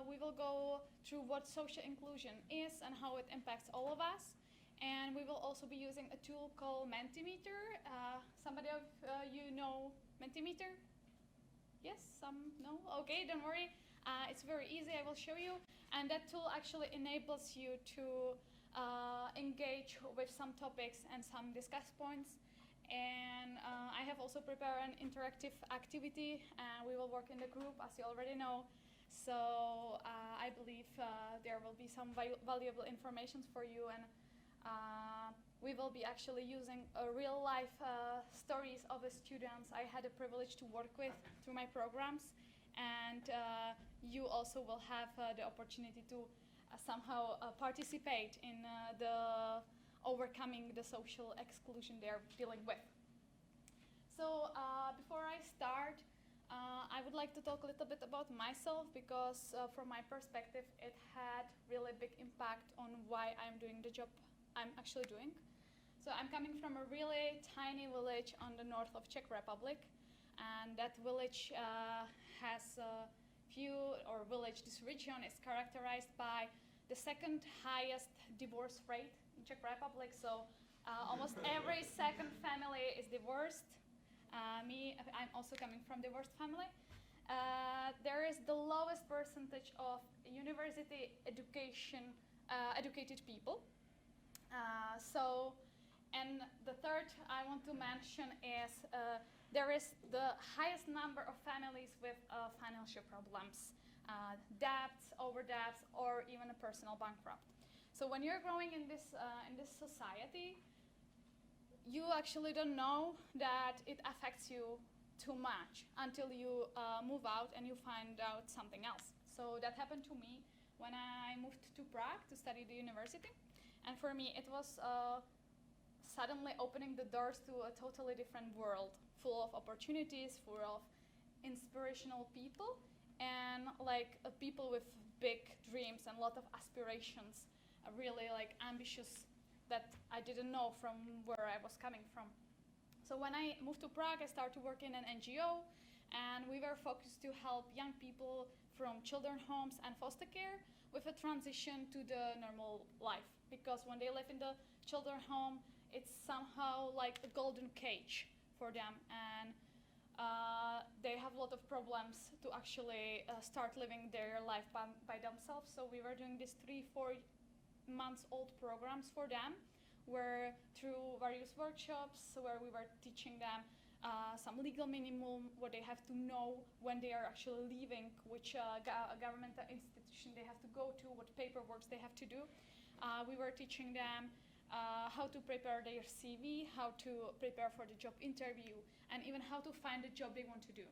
we will go through what social inclusion is and how it impacts all of us. And we will also be using a tool called Mentimeter. Somebody of you know Mentimeter? Yes, some no? Okay, don't worry. It's very easy, I will show you. And that tool actually enables you to engage with some topics and some discuss points. And I have also prepared an interactive activity, and we will work in the group, as you already know. So I believe there will be some valuable information for you, and we will be actually using real life stories of the students I had the privilege to work with through my programs, and you also will have the opportunity to somehow participate in the overcoming the social exclusion they're dealing with. So before I start, I would like to talk a little bit about myself, because from my perspective it had really big impact on why I'm doing the job I'm actually doing. So I'm coming from a really tiny village on the north of Czech Republic, and that village has a this region is characterized by the second highest divorce rate in Czech Republic. So almost every second family is divorced. I'm also coming from divorced family. There is the lowest percentage of university educated people. And the third I want to mention is there is the highest number of families with financial problems, debts, over debts, or even a personal bankrupt. So when you're growing in this society, you actually don't know that it affects you too much until you move out and you find out something else. So that happened to me when I moved to Prague to study the university. And for me, it was suddenly opening the doors to a totally different world, full of opportunities, full of inspirational people, and people with big dreams and a lot of aspirations, really ambitious, that I didn't know from where I was coming from. So when I moved to Prague, I started to work in an NGO, and we were focused to help young people from children homes and foster care with a transition to the normal life. Because when they live in the children home, it's somehow like a golden cage for them, and they have a lot of problems to actually start living their life by themselves. So we were doing these 3-4 months old programs for them, where through various workshops where we were teaching them some legal minimum, what they have to know when they are actually leaving, which governmental institution they have to go to, what paperwork they have to do. We were teaching them how to prepare their CV, how to prepare for the job interview, and even how to find the job they want to do.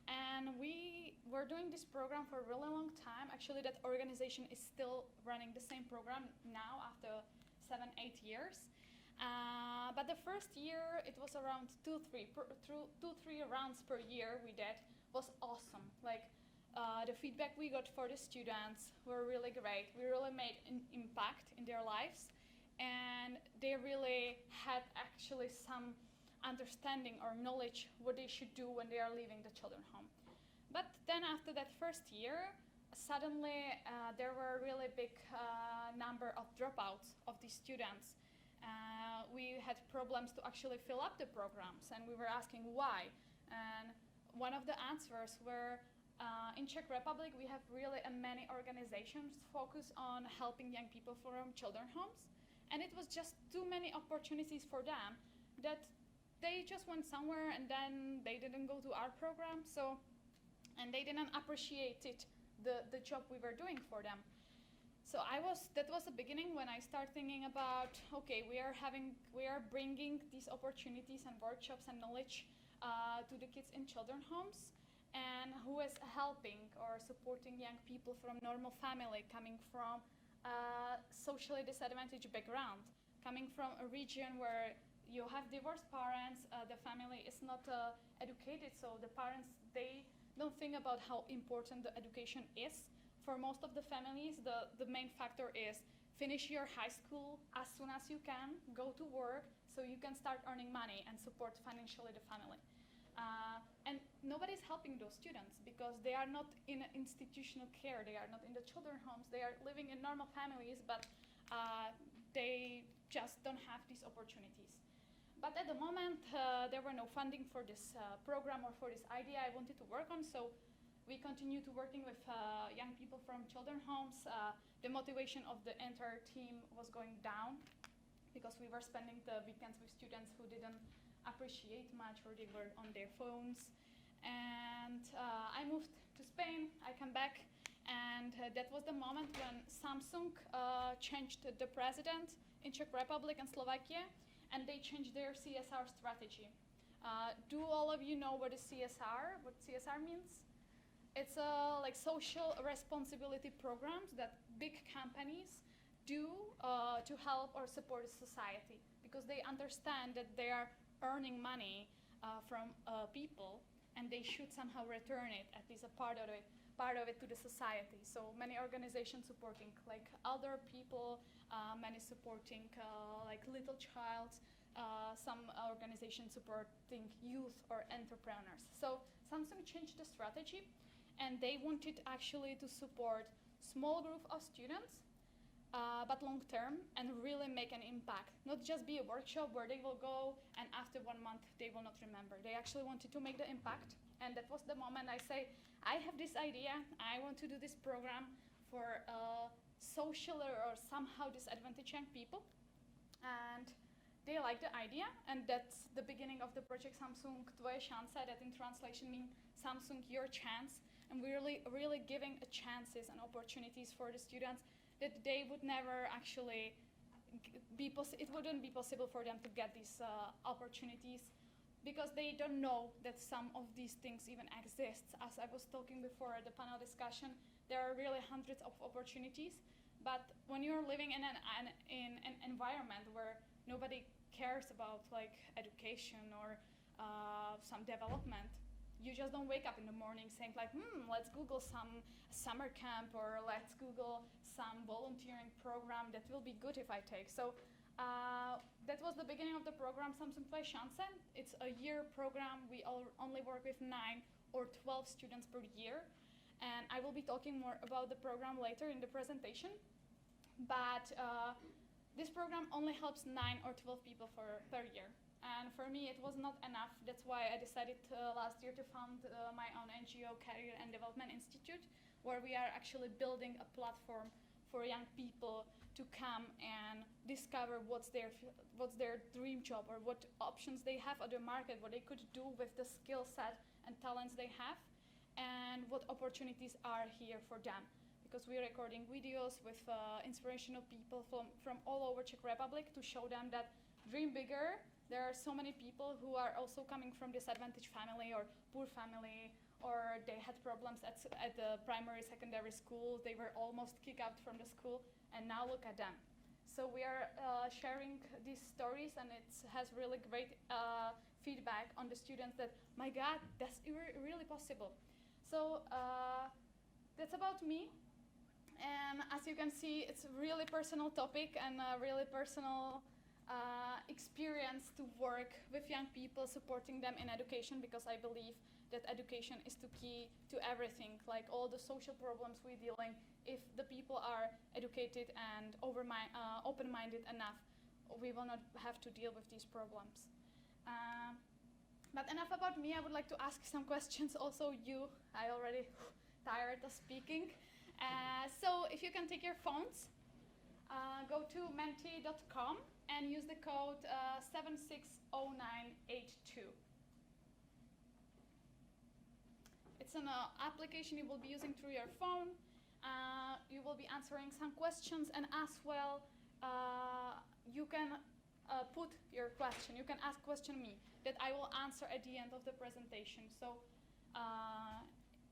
And we were doing this program for a really long time. Actually, that organization is still running the same program now after 7-8 years. But the first year, it was around 2-3 rounds per year we did, was awesome. The feedback we got for the students were really great. We really made an impact in their lives, and they really had actually some understanding or knowledge what they should do when they are leaving the children home. But then after that first year, suddenly there were a really big number of dropouts of these students. We had problems to actually fill up the programs, and we were asking why. And one of the answers were, in Czech Republic, we have really many organizations focused on helping young people from children homes, and it was just too many opportunities for them that they just went somewhere and then they didn't go to our program, and they didn't appreciate the job we were doing for them. So that was the beginning when I started thinking about, okay, we are bringing these opportunities and workshops and knowledge to the kids in children homes, and who is helping or supporting young people from normal family, coming from socially disadvantaged background, coming from a region where you have divorced parents, the family is not educated, so the parents, they don't think about how important the education is. For most of the families, the main factor is finish your high school as soon as you can, go to work, so you can start earning money and support financially the family. And nobody's helping those students because they are not in institutional care, they are not in the children's homes, they are living in normal families, but they just don't have these opportunities. But at the moment, there were no funding for this program or for this idea I wanted to work on, so we continue to working with young people from children's homes. The motivation of the entire team was going down because we were spending the weekends with students who didn't appreciate much or they were on their phones. And I moved to Spain, I came back, and that was the moment when Samsung changed the president in Czech Republic and Slovakia, and they changed their CSR strategy. Do all of you know what is CSR, what CSR means? It's like social responsibility programs that big companies do to help or support society because they understand that they are earning money from people and they should somehow return it, at least a part of it to the society. So many organizations supporting like elder people, many supporting like little child, some organizations supporting youth or entrepreneurs. So Samsung changed the strategy and they wanted actually to support small group of students, but long term and really make an impact. Not just be a workshop where they will go and after 1 month they will not remember. They actually wanted to make the impact, and that was the moment I say, I have this idea, I want to do this program for social or somehow disadvantaged young people, and they like the idea, and that's the beginning of the project Samsung Tvoje šance, that in translation means Samsung your chance, and we're really giving chances and opportunities for the students that they would never actually it wouldn't be possible for them to get these opportunities because they don't know that some of these things even exist. As I was talking before at the panel discussion, there are really hundreds of opportunities, but when you're living in an environment where nobody cares about like education or some development, you just don't wake up in the morning saying like, let's Google some summer camp or let's Google some volunteering program that will be good if I take. So that was the beginning of the program Samsung Tvoje šance. It's a year program. We only work with 9 or 12 students per year. And I will be talking more about the program later in the presentation. But this program only helps 9 or 12 people per year. And for me, it was not enough. That's why I decided last year to found my own NGO, Career and Development Institute, where we are actually building a platform for young people to come and discover what's their dream job or what options they have on the market, what they could do with the skill set and talents they have, and what opportunities are here for them. Because we're recording videos with inspirational people from all over Czech Republic to show them that dream bigger. There are so many people who are also coming from disadvantaged family or poor family, or they had problems at the primary, secondary school. They were almost kicked out from the school, and now look at them. So we are sharing these stories, and it has really great feedback on the students that, my God, that's really possible. So that's about me. And as you can see, it's a really personal topic and a really personal experience to work with young people, supporting them in education, because I believe that education is the key to everything, like all the social problems we're dealing. If the people are educated and open-minded enough, we will not have to deal with these problems. But enough about me. I would like to ask some questions also you. I already tired of speaking. So if you can take your phones, go to menti.com and use the code 760982. It's an application you will be using through your phone. You will be answering some questions, and as well, you can put your question. You can ask question me that I will answer at the end of the presentation. So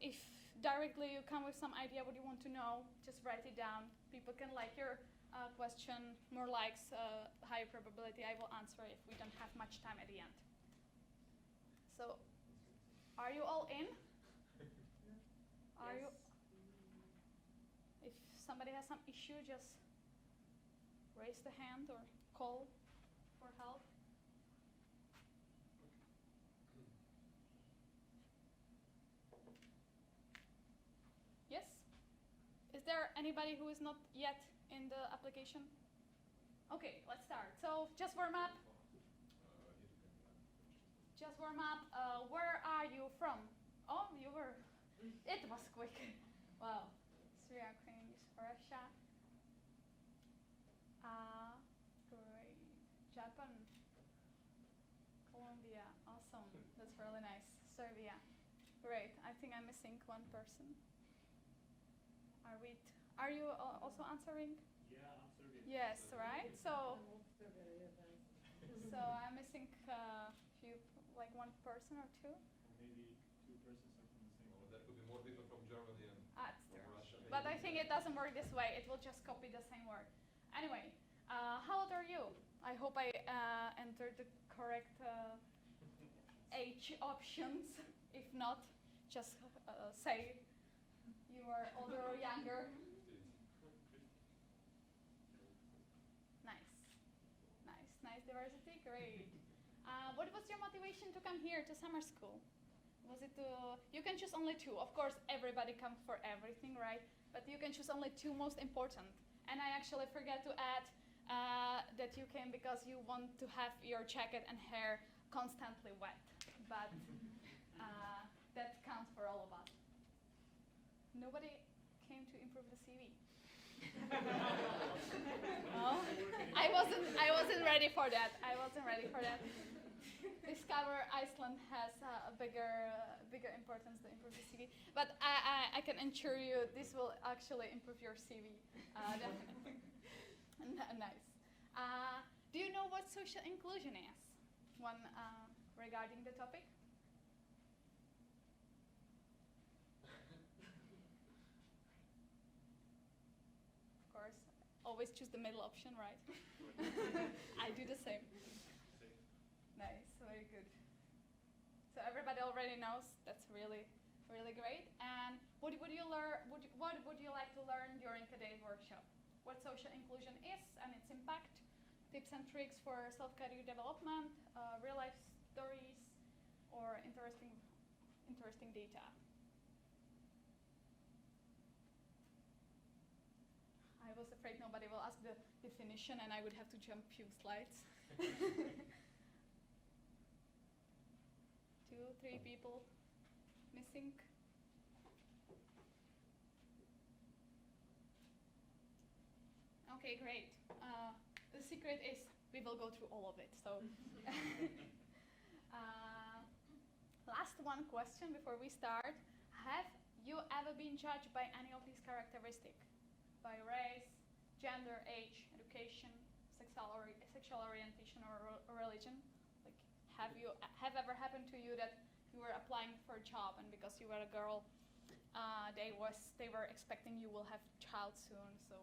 if directly you come with some idea what you want to know, just write it down. People can like your question, more likes, higher probability I will answer if we don't have much time at the end. So, are you all in? Are you? If somebody has some issue, just raise the hand or call for help. there anybody who is not yet in the application? Okay, let's start. So just warm up. Just warm up. Where are you from? Oh, you were. It was quick. Wow. Sri Lanka, Russia. Great. Japan. Colombia. Awesome. That's really nice. Serbia. Great. I think I'm missing one person. Are you also answering? Yeah, I'm Serbian. Yes, right? So I'm missing few, like one person or two. Or maybe two persons are from the same. Well, there could be more people from Germany and That's from true. Russia. But I think it doesn't work this way. It will just copy the same word. Anyway, how old are you? I hope I entered the correct age options. If not, just say you are older or younger. Nice diversity, great. What was your motivation to come here to summer school? Was it you can choose only two. Of course, everybody comes for everything, right? But you can choose only two most important. And I actually forgot to add that you came because you want to have your jacket and hair constantly wet. But that counts for all of us. Nobody came to improve the CV. No, I wasn't ready for that. Discover Iceland has a bigger importance to improve the CV. But I can assure you this will actually improve your CV. Definitely. Nice. Do you know what social inclusion is? One regarding the topic? Of course, always choose the middle option, right? I do the same. Nice, very good. So everybody already knows. That's really great. And what would you learn? What would you like to learn during today's workshop? What social inclusion is and its impact, tips and tricks for self-career development, real life stories, or interesting data. I was afraid nobody will ask the definition and I would have to jump few slides. 2, 3 people missing. Okay, great. The secret is we will go through all of it. So, last one question before we start. Have you ever been judged by any of these characteristics? By race, gender, age, education, sexual orientation, or religion? Like, have ever happened to you that you were applying for a job and because you were a girl, they were expecting you will have child soon, so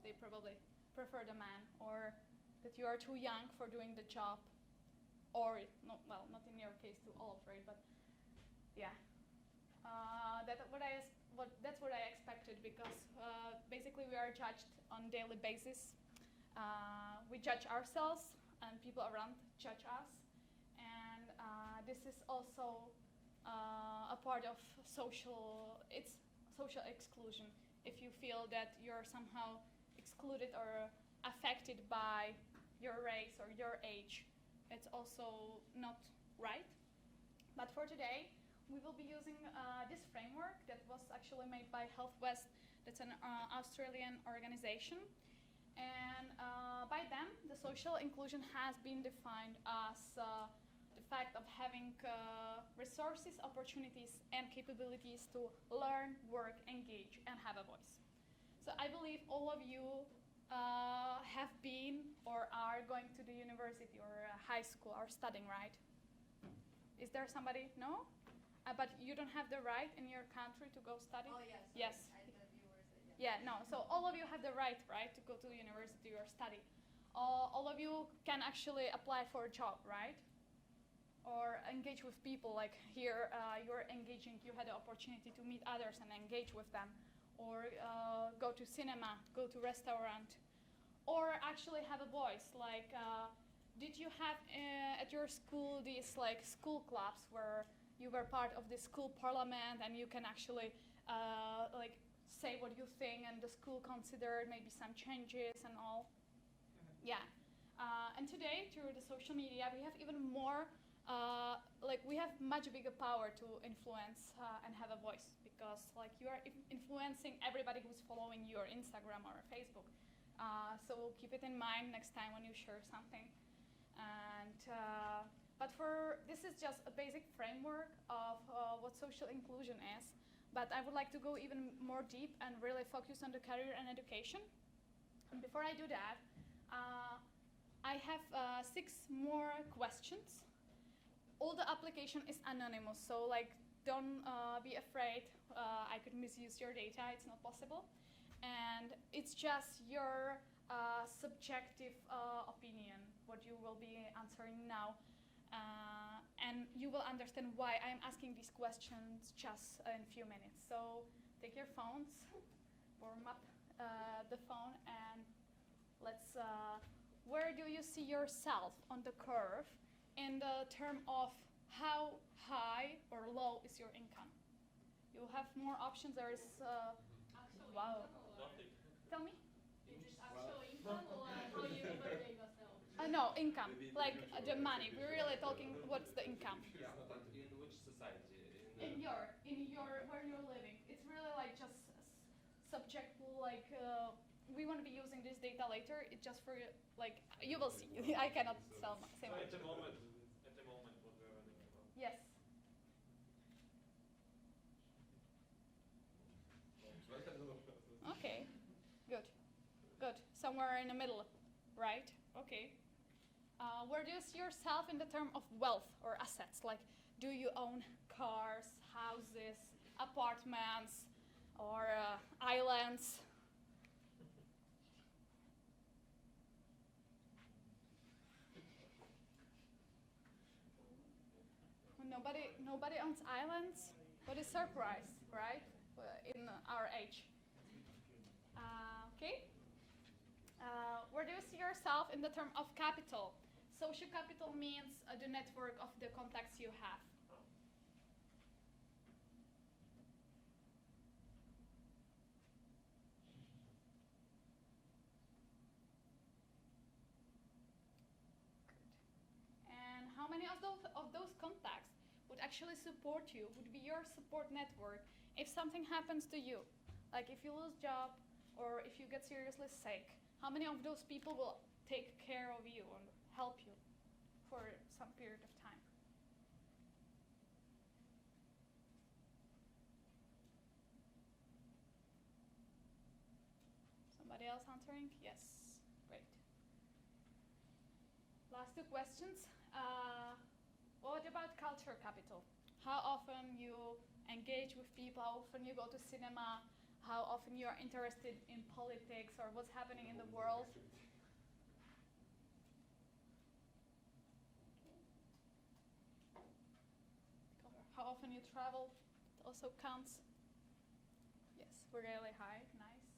they probably prefer the man, or that you are too young for doing the job, or not in your case too old, right? But yeah, that's what I expected because basically we are judged on daily basis. We judge ourselves, and people around judge us, and this is also a part of social exclusion. If you feel that you're somehow excluded or affected by your race or your age, it's also not right. But for today, we will be using this framework that was actually made by Health West. That's an Australian organization. And by them, the social inclusion has been defined as the fact of having resources, opportunities, and capabilities to learn, work, engage, and have a voice. So I believe all of you have been or are going to the university or high school or studying, right? Is there somebody? No? But you don't have the right in your country to go study? Oh, yes. Yes. I thought you were saying, yeah. Yeah, no. So all of you have the right, to go to university or study. All of you can actually apply for a job, right? Or engage with people. Like here, you're engaging. You had the opportunity to meet others and engage with them. Or go to cinema, go to restaurant. Or actually have a voice. Like, did you have at your school these like school clubs where you were part of the school parliament and you can actually like say what you think, and the school consider maybe some changes and all. Yeah. And today, through the social media, we have even more, we have much bigger power to influence and have a voice, because like you are influencing everybody who's following your Instagram or Facebook. So keep it in mind next time when you share something. And but this is just a basic framework of what social inclusion is. But I would like to go even more deep and really focus on the career and education. And before I do that, I have 6 more questions. All the application is anonymous, so like don't be afraid I could misuse your data. It's not possible. And it's just your subjective opinion, what you will be answering now. And you will understand why I'm asking these questions just in a few minutes. So take your phones, warm up the phone, and let's, where do you see yourself on the curve in the term of how high or low is your income? You have more options. There is, wow. Tell me. Is it actual income or how you evaluate yourself? No, income, like the money. We're really talking what's the income. Yeah, but in which society? In your, where you're living. It's really like just subject, like, we want to be using this data later. It's just for, like, you will see. I cannot say much. At the moment, what we're running about. Yes. Okay, good. Somewhere in the middle, right? Okay. Where do you see yourself in the term of wealth or assets? Like, do you own cars, houses, apartments, or islands? Nobody owns islands. What a surprise, right? In our age. Okay. Where do you see yourself in the term of capital? Social capital means the network of the contacts you have. And how many of those contacts would actually support you, would be your support network if something happens to you? Like if you lose job or if you get seriously sick, how many of those people will take care of you and help you for some period of time? Somebody else answering? Yes, great. Last 2 questions. What about culture capital? How often you engage with people, how often you go to cinema, how often you are interested in politics or what's happening in the world. How often you travel, it also counts. Yes, really high, nice.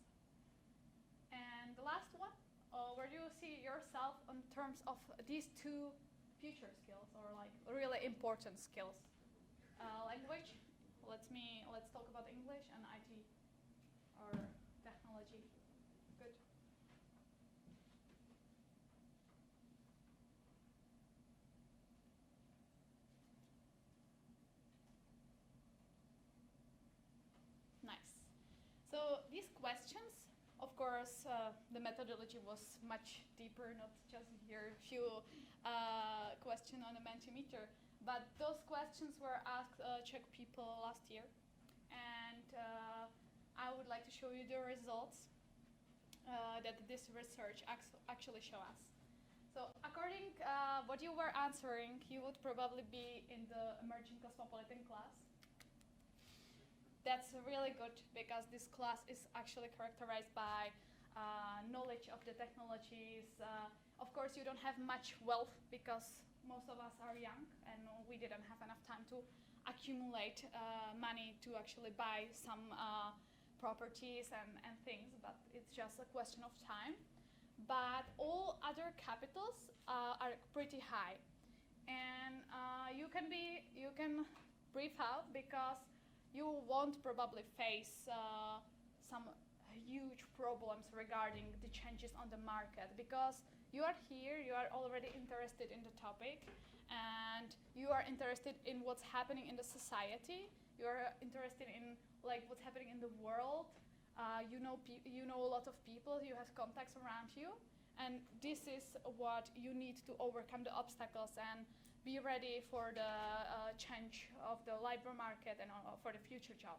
And the last one, where do you see yourself in terms of these 2 future skills or like really important skills? Language, let's talk about English and IT or technology. Good. Nice. So these questions, of course, the methodology was much deeper, not just here few question on a Mentimeter. But those questions were asked Czech people last year, and I would like to show you the results that this research actually show us. So according what you were answering, you would probably be in the emerging cosmopolitan class. That's really good because this class is actually characterized by knowledge of the technologies. Of course, you don't have much wealth because most of us are young and we didn't have enough time to accumulate money to actually buy some properties and things, but it's just a question of time. But all other capitals are pretty high. And you can brief out because you won't probably face some huge problems regarding the changes on the market, because you are here, you are already interested in the topic, and you are interested in what's happening in the society. You are interested in like what's happening in the world. You know a lot of people. You have contacts around you, and this is what you need to overcome the obstacles and be ready for the change of the labor market and for the future job.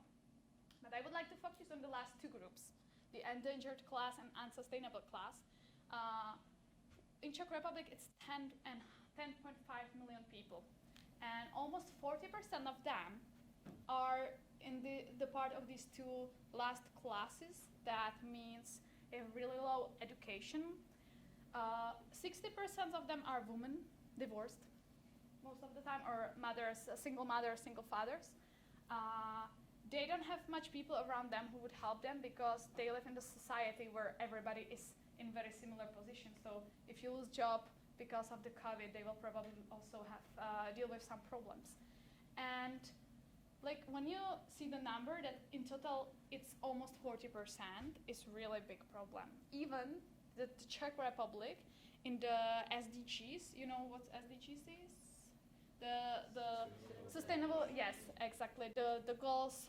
But I would like to focus on the last two groups, the endangered class and unsustainable class. In Czech Republic, it's 10.5 million people, and almost 40% of them are in the part of these two last classes. That means a really low education. 60% of them are women, divorced most of the time, or mothers, single fathers. They don't have much people around them who would help them, because they live in the society where everybody is in very similar positions. So if you lose job because of the COVID, they will probably also have deal with some problems. And like when you see the number that in total it's almost 40%, is really big problem. Even the Czech Republic in the SDGs, you know what SDGs is? The sustainable, yes, exactly. The goals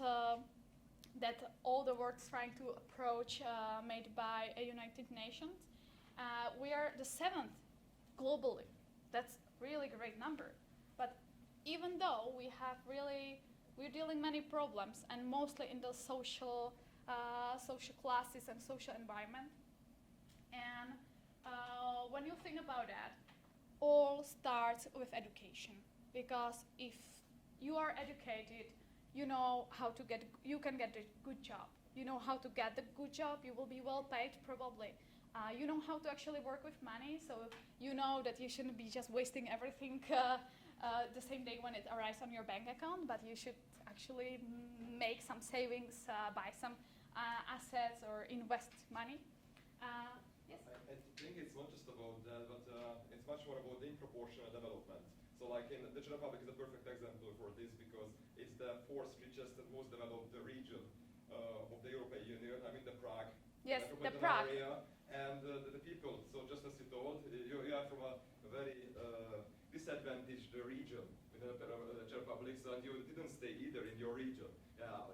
that all the world's trying to approach, made by a United Nations. We are the 7th globally. That's really great number. But even though we're dealing many problems, and mostly in the social classes and social environment. And when you think about that, all starts with education. Because if you are educated, you know you can get a good job. You know how to get the good job, you will be well paid probably. You know how to actually work with money, so you know that you shouldn't be just wasting everything the same day when it arrives on your bank account, but you should actually make some savings, buy some assets, or invest money. Yes? I think it's not just about that, but it's much more about the proportional development. So like in the Czech Republic is a perfect example for this, because it's the 4th richest and most developed region of the European Union. I mean the Prague. Yes, the metropolitan Prague. area, and the people. So just as you told, you are from a very disadvantaged region in the Czech Republic, so you didn't stay either in your region.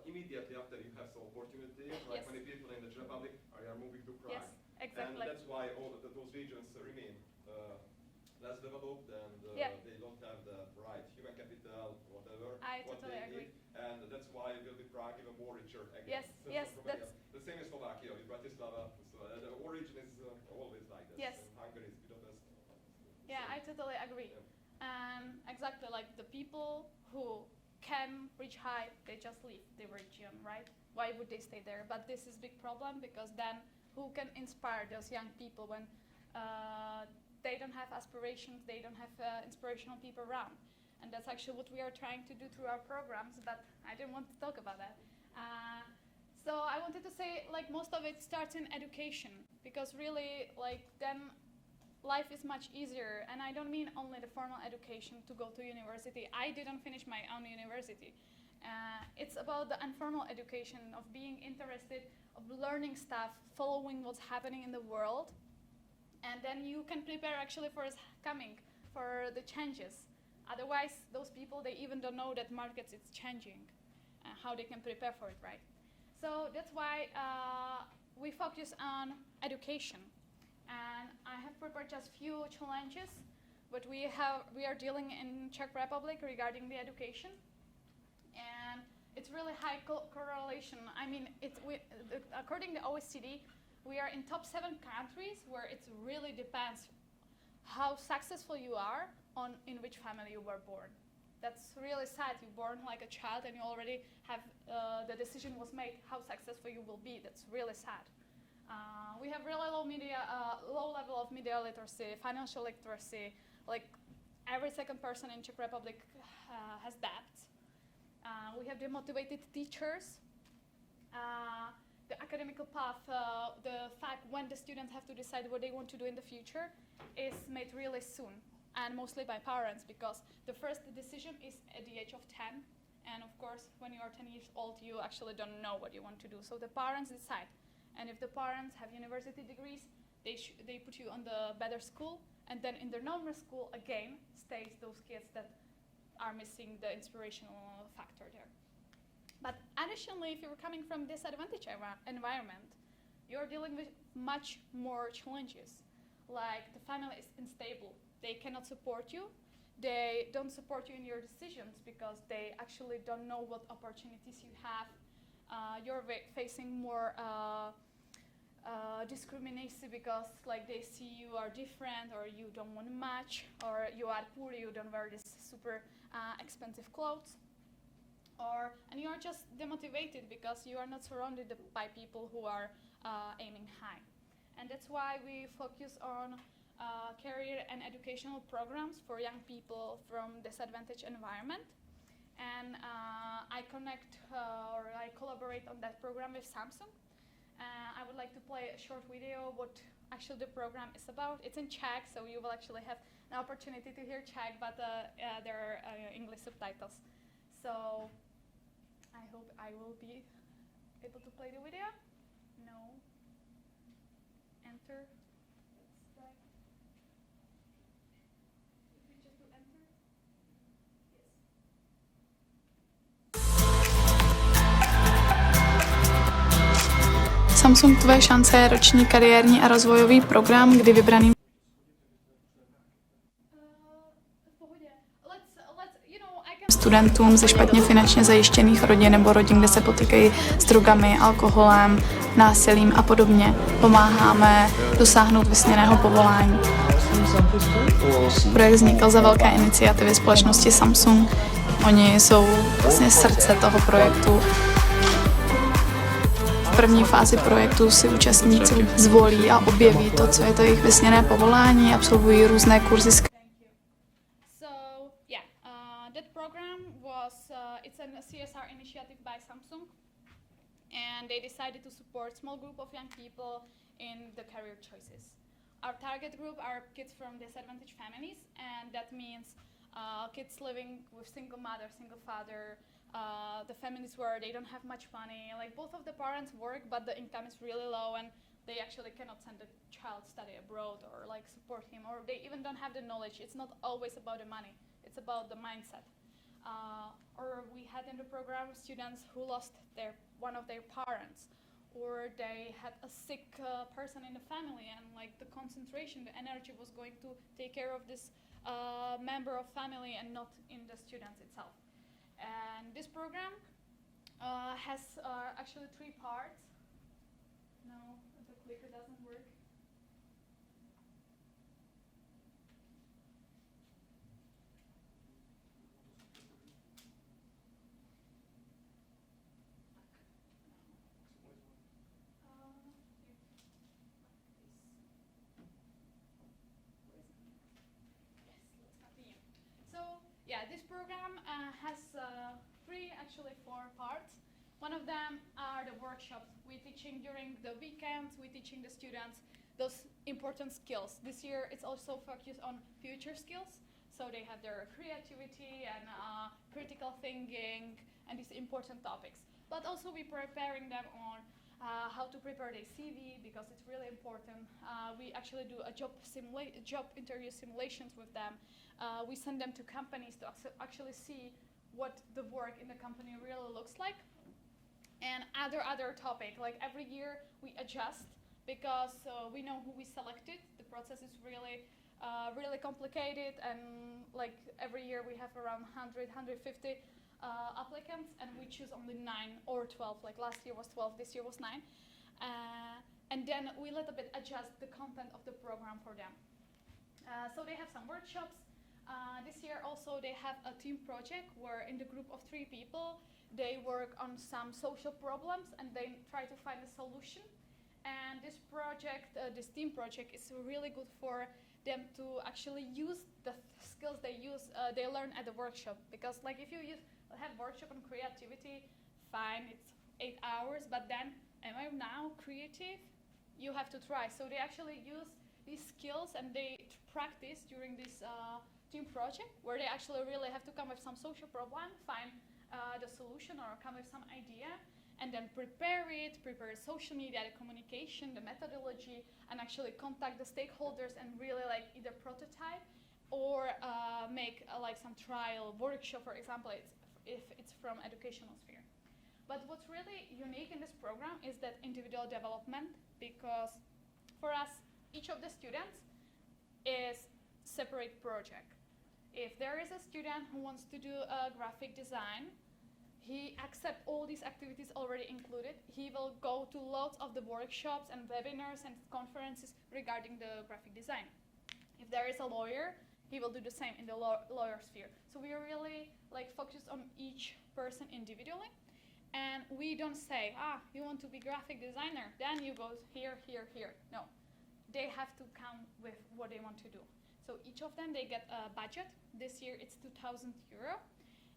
Immediately after you have some opportunity, like Yes. many people in the Czech Republic are moving to Prague. Yes, exactly. And that's why all those regions remain less developed, and Yeah. they don't have the right human capital, whatever. I what totally they agree. need. And that's why it will be Prague even more richer again. Yes, yes, Romania. that's- The same as Slovakia with Bratislava. So the origin is always like this. Yes. And Hungary is Budapest. Yeah, So, I totally agree. yeah. And exactly, like the people who can reach high, they just leave the region, right? Why would they stay there? But this is big problem, because then who can inspire those young people when they don't have aspirations, they don't have inspirational people around? And that's actually what we are trying to do through our programs, but I didn't want to talk about that. So I wanted to say, like, most of it starts in education, because really, like, then life is much easier. And I don't mean only the formal education to go to university. I didn't finish my own university. It's about the informal education of being interested, of learning stuff, following what's happening in the world. And then you can prepare actually for what's coming, for the changes. Otherwise, those people, they even don't know that markets is changing, how they can prepare for it, right? So that's why we focus on education. And I have prepared just few challenges, but we are dealing in Czech Republic regarding the education. And it's really high correlation. I mean, according to OECD, we are in top 7 countries where it really depends how successful you are on in which family you were born. That's really sad. You're born like a child and you already have, the decision was made how successful you will be. That's really sad. We have really low level of media literacy, financial literacy. Like every second person in Czech Republic has debt. We have demotivated teachers. The academical path, the fact when the students have to decide what they want to do in the future is made really soon, and mostly by parents, because the first decision is at the age of 10, and of course, when you are 10 years old, you actually don't know what you want to do. So the parents decide, and if the parents have university degrees, they put you on the better school, and then in the normal school again stays those kids that are missing the inspirational factor there. But additionally, if you're coming from disadvantaged environment, you're dealing with much more challenges. Like the family is unstable, they cannot support you, they don't support you in your decisions because they actually don't know what opportunities you have. You're facing more discrimination because like they see you are different, or you don't want to match, or you are poor, you don't wear this super expensive clothes, and you are just demotivated because you are not surrounded by people who are aiming high. And that's why we focus on career and educational programs for young people from disadvantaged environment. And I connect or I collaborate on that program with Samsung. I would like to play a short video what actually the program is about. It's in Czech, so you will actually have an opportunity to hear Czech, but there are English subtitles. So I hope I will be able to play the video. No. Enter. Let's try. If you just do enter. Yes. Samsung Tvoje šance je roční kariérní a rozvojový program, kdy vybraným studentům ze špatně finančně zajištěných rodin nebo rodin, kde se potýkají s drogami, alkoholem, násilím a podobně, pomáháme dosáhnout vysněného povolání. Projekt vznikl za velké iniciativy společnosti Samsung. Oni jsou vlastně srdce toho projektu. V první fázi projektu si účastníci zvolí a objeví to, co je to jejich vysněné povolání, absolvují různé kurzy. It's a CSR initiative by Samsung, and they decided to support small group of young people in the career choices. Our target group are kids from disadvantaged families, and that means kids living with single mother, single father, the families where they don't have much money, like both of the parents work but the income is really low and they actually cannot send the child study abroad or like support him, or they even don't have the knowledge. It's not always about the money, it's about the mindset. Or we had in the program students who lost one of their parents, or they had a sick person in the family, and like the concentration, the energy was going to take care of this member of family and not in the students itself. And this program has actually 3 parts. No, the clicker doesn't work. Yeah, this program has 4 parts. One of them are the workshops. We're teaching during the weekends, we're teaching the students those important skills. This year it's also focused on future skills. So they have their creativity and critical thinking and these important topics. But also we're preparing them on how to prepare their CV, because it's really important. We actually do a job interview simulations with them. We send them to companies to actually see what the work in the company really looks like. And other topic, like every year we adjust, because we know who we selected. The process is really complicated, and like every year we have around 150 applicants, and we choose only 9 or 12. Like last year was 12, this year was 9. And then we a little bit adjust the content of the program for them. So they have some workshops. This year also they have a team project where in the group of 3 people they work on some social problems and they try to find a solution. And this project, this team project, is really good for them to actually use the skills they learn at the workshop. Because like if you have workshop on creativity, fine, it's 8 hours, but then am I now creative? You have to try. So they actually use these skills and they practice during this team project where they actually really have to come with some social problem, find the solution or come with some idea, and then prepare social media, the communication, the methodology, and actually contact the stakeholders and really like either prototype or make like some trial workshop, for example, if it's from educational sphere. But what's really unique in this program is that individual development, because for us, each of the students is separate project. If there is a student who wants to do a graphic design, he accepts all these activities already included. He will go to lots of the workshops and webinars and conferences regarding the graphic design. If there is a lawyer, he will do the same in the lawyer sphere. So we are really like focused on each person individually. And we don't say, you want to be graphic designer, then you go here, here, here. No, they have to come with what they want to do. So each of them, they get a budget. This year it's 2,000 euro.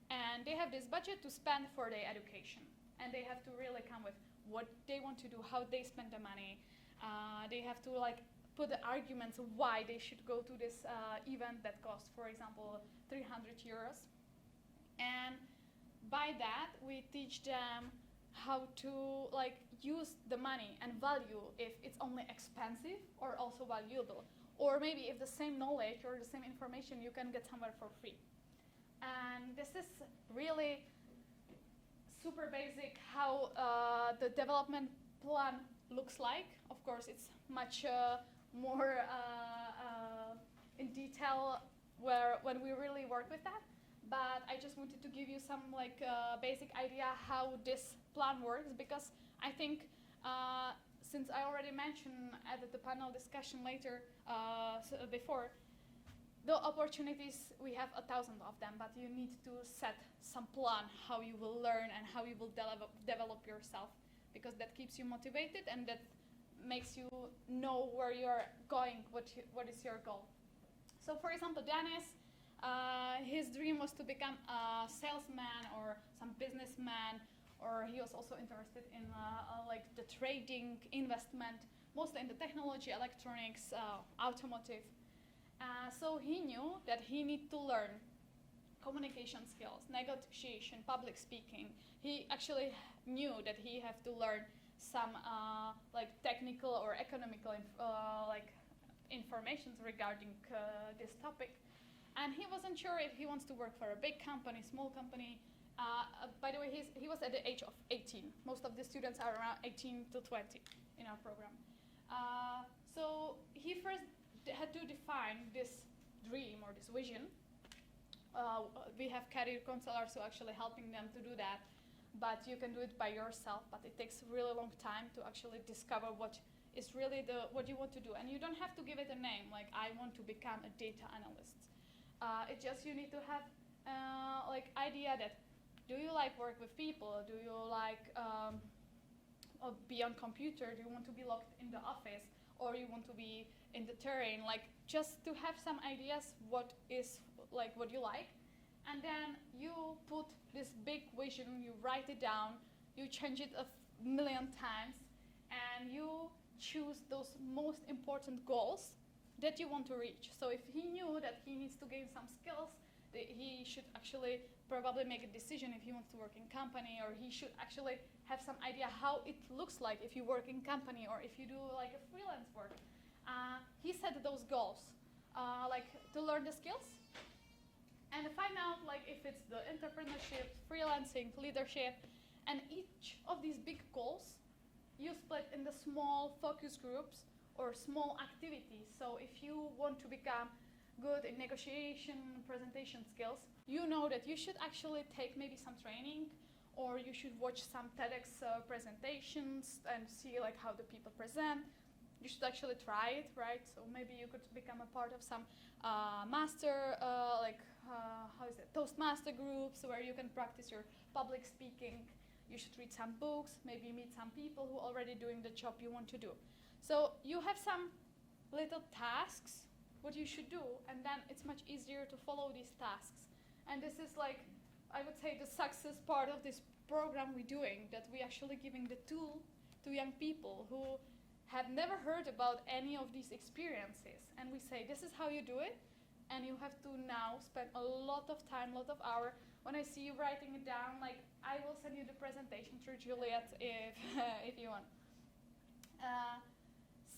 And they have this budget to spend for their education. And they have to really come with what they want to do, how they spend the money. They have to like put the arguments why they should go to this event that costs, for example, 300 euros. And by that, we teach them how to like use the money and value if it's only expensive or also valuable. Or maybe if the same knowledge or the same information you can get somewhere for free. And this is really super basic how the development plan looks like. Of course, it's much more in detail when we really work with that. But I just wanted to give you some like basic idea how this plan works, because I think since I already mentioned at the panel discussion later before, the opportunities, we have 1,000 of them, but you need to set some plan how you will learn and how you will develop yourself, because that keeps you motivated and that makes you know where you're going, what is your goal. So for example, Dennis, his dream was to become a salesman or some businessman, or he was also interested in like the trading, investment, mostly in the technology, electronics, automotive. So he knew that he needed to learn communication skills, negotiation, public speaking. He actually knew that he had to learn some like technical or economical like information regarding this topic. And he wasn't sure if he wants to work for a big company, small company. By the way, he was at the age of 18. Most of the students are around 18 to 20 in our program. So he first had to define this dream or this vision. We have career counselors who are actually helping them to do that, but you can do it by yourself, but it takes a really long time to actually discover what is really what you want to do. And you don't have to give it a name, like I want to become a data analyst. It's just you need to have like idea that, do you like work with people? Do you like be on computer? Do you want to be locked in the office? Or you want to be in the terrain, like just to have some ideas what is like what you like, and then you put this big vision, you write it down, you change it a million times, and you choose those most important goals that you want to reach. So if he knew that he needs to gain some skills, he should actually probably make a decision if he wants to work in company, or he should actually have some idea how it looks like if you work in company or if you do like a freelance work. He set those goals, like to learn the skills and find out like if it's the entrepreneurship, freelancing, leadership, and each of these big goals you split in the small focus groups or small activities. So if you want to become good in negotiation, presentation skills, you know that you should actually take maybe some training, or you should watch some TEDx presentations and see like how the people present. You should actually try it, right? So maybe you could become a part of some Toastmaster groups where you can practice your public speaking. You should read some books, maybe meet some people who are already doing the job you want to do. So you have some little tasks what you should do, and then it's much easier to follow these tasks. And this is like, I would say, the success part of this program we're doing, that we're actually giving the tool to young people who have never heard about any of these experiences. And we say, this is how you do it. and you have to now spend a lot of time, lot of hour. When I see you writing it down, like I will send you the presentation through Juliet if if you want.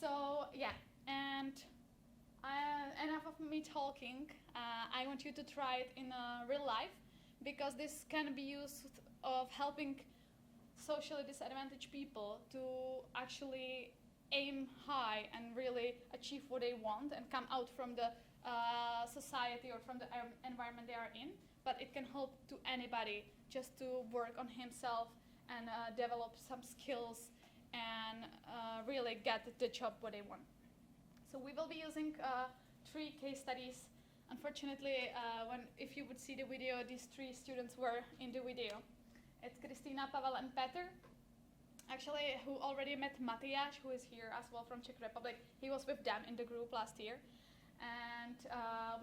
So yeah, and enough of me talking. I want you to try it in real life, because this can be used of helping socially disadvantaged people to actually aim high and really achieve what they want and come out from the society or from the environment they are in. But it can help to anybody just to work on himself and develop some skills and really get the job what they want. So we will be using 3 case studies. Unfortunately, if you would see the video, these 3 students were in the video. It's Kristina, Pavel, and Petr. Actually, who already met Matyáš, who is here as well from Czech Republic. He was with them in the group last year. And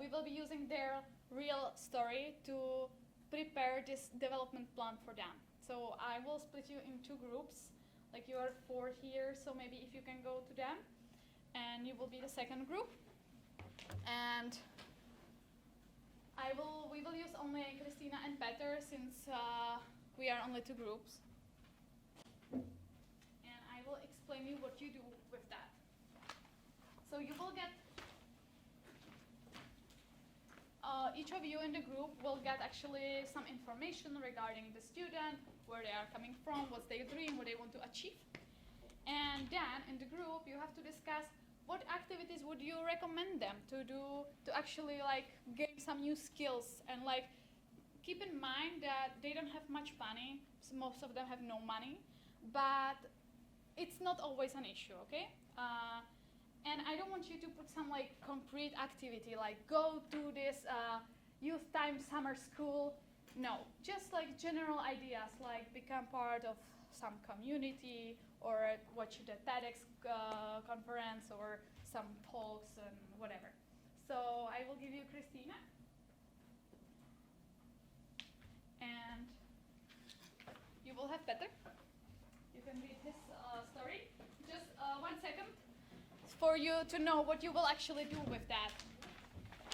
we will be using their real story to prepare this development plan for them. So I will split you in 2 groups. Like you are 4 here, so maybe if you can go to them. And you will be the second group. And we will use only Kristina and Petr, since we are only 2 groups. And I will explain you what you do with that. So you will get, each of you in the group will get actually some information regarding the student, where they are coming from, what's their dream, what they want to achieve. And then in the group you have to discuss what activities would you recommend them to do to actually like gain some new skills. And like keep in mind that they don't have much money, so most of them have no money, but it's not always an issue, okay? And I don't want you to put some like concrete activity, like go to this youth time summer school. No, just like general ideas, like become part of some community, or watch the TEDx conference, or some talks and whatever. So I will give you Kristina. And you will have Petr. You can read his story. Just 1 second for you to know what you will actually do with that.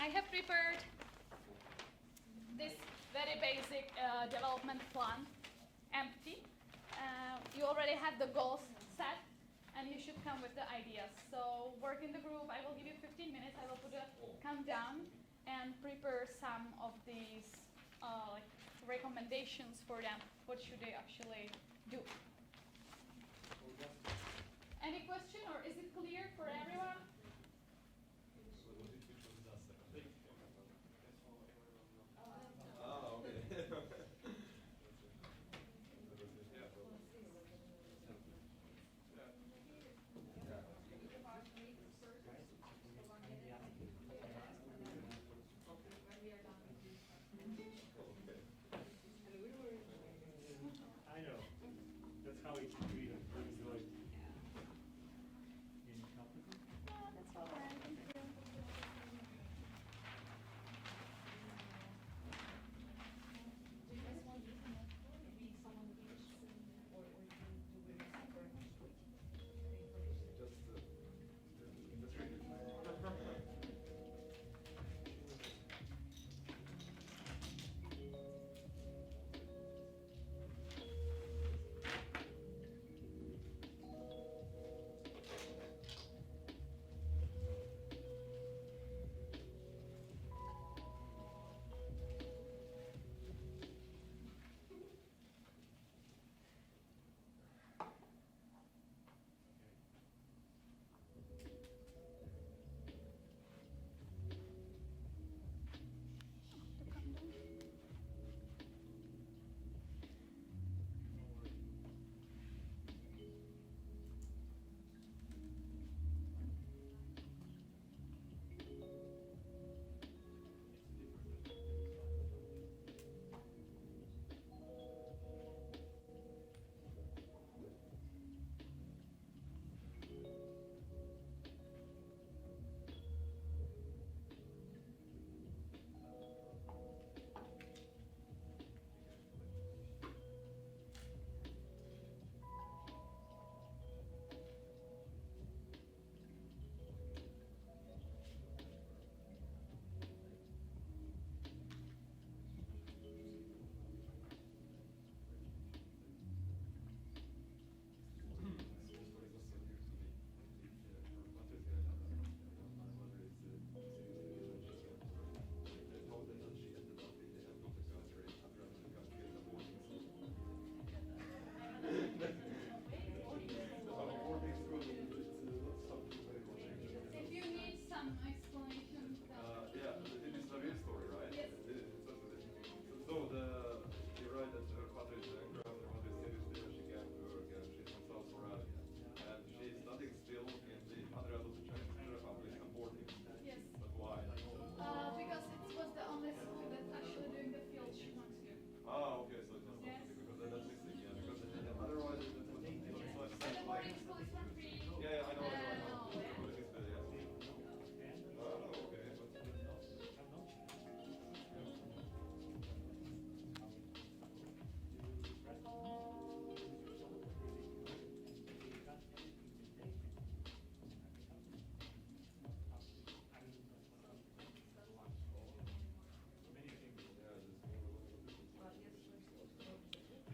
I have prepared this very basic development plan, empty. You already have the goals set, and you should come with the ideas. So work in the group. I will give you 15 minutes. I will put a countdown and prepare some of these like recommendations for them. What should they actually do? Any question, or is it clear for everyone? I know. That's how we do it in company.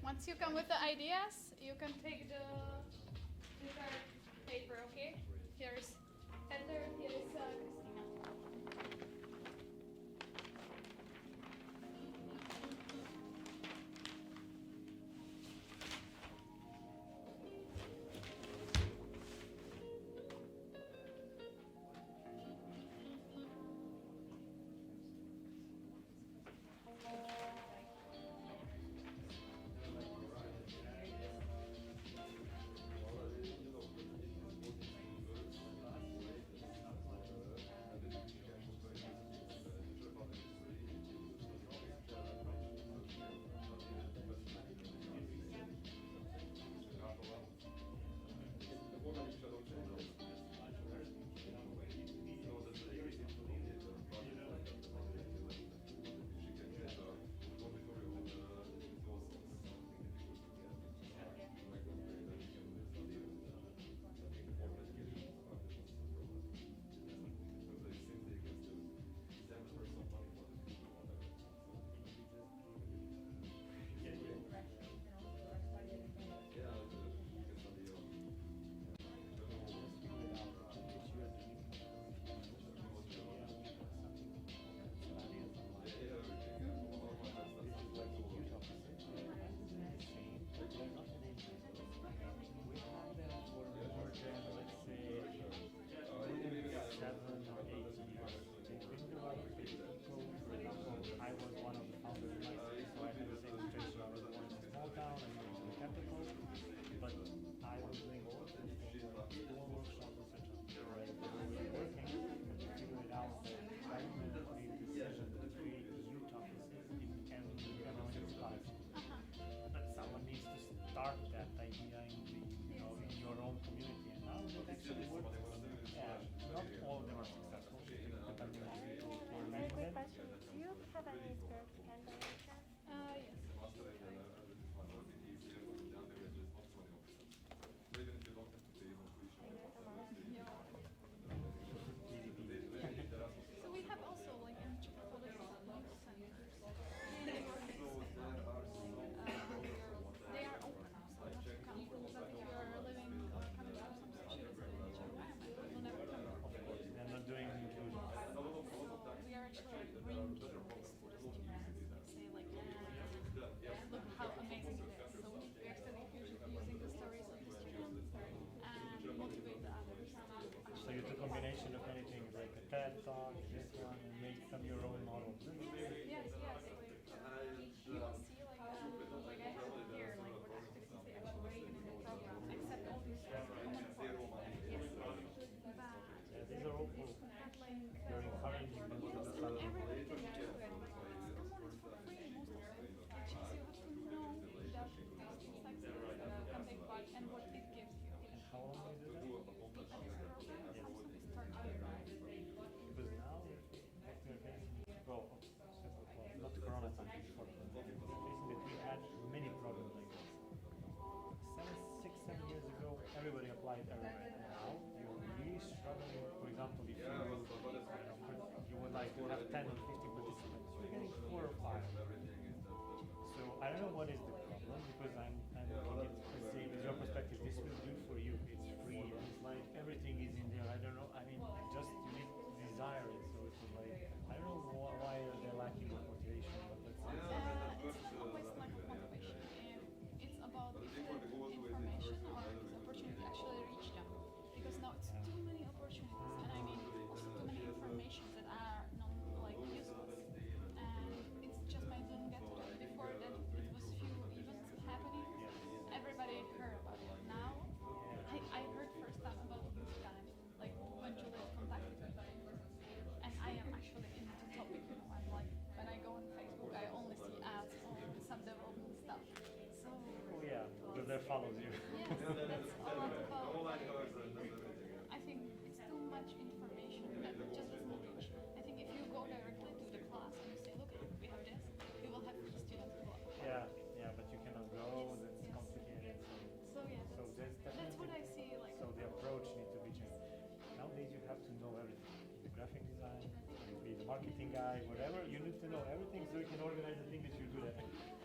Once you come with the ideas, you can take the entire paper, okay? Here is Heather, here is Christina. TED Talk, this one, and make some your own model. Yes, yes. You will see like I have here, like what activities they actually taken in the program, except all these common parts. Yes. But these are all cool. You're encouraging them to do not something. everybody can do it. Like, come on, it's for free, most of it. It's just you have to know that these things like this can take part and what it gives you. And how long do you do that? At this program, we start Because now, what we're facing, well, not Corona time, but we're facing that we had many problems like this. 7 years ago, everybody applied everywhere. Now, you're really struggling. For example, if you would like to have 10 or 50 participants, you're getting 4 or 5. So I don't know what is the problem, because I'm thinking, let's say, with your perspective, this will do for you. It's free. It's like everything is in there. I don't know. I mean, just you need to desire it. So it's like, I don't know why they're lacking of motivation, but that's it's always lack of motivation, and it's about information or this opportunity to actually reach them. Because now it's too many opportunities, and I mean also too many information that are not like useless. And it's just my didn't get to them. Before that, it was few events happening. Everybody heard about it. Now, I heard first time about it this time, like when Juliet contacted me. And I am actually into the topic, you know, I'm like, when I go on Facebook, I only see ads on some development stuff. So, oh yeah, because they follows you. yes, that's a lot about, I think it's too much information and just as much. I think if you go directly to the class and you say, look, we have this, we will have students who will apply. Yeah, but you cannot go, that's complicated. So yeah, So there's that's what I see, like, So the approach needs to be changed. Nowadays you have to know everything. The graphic design, be the marketing guy, whatever, you need to know everything so you can organize the thing that you're good at.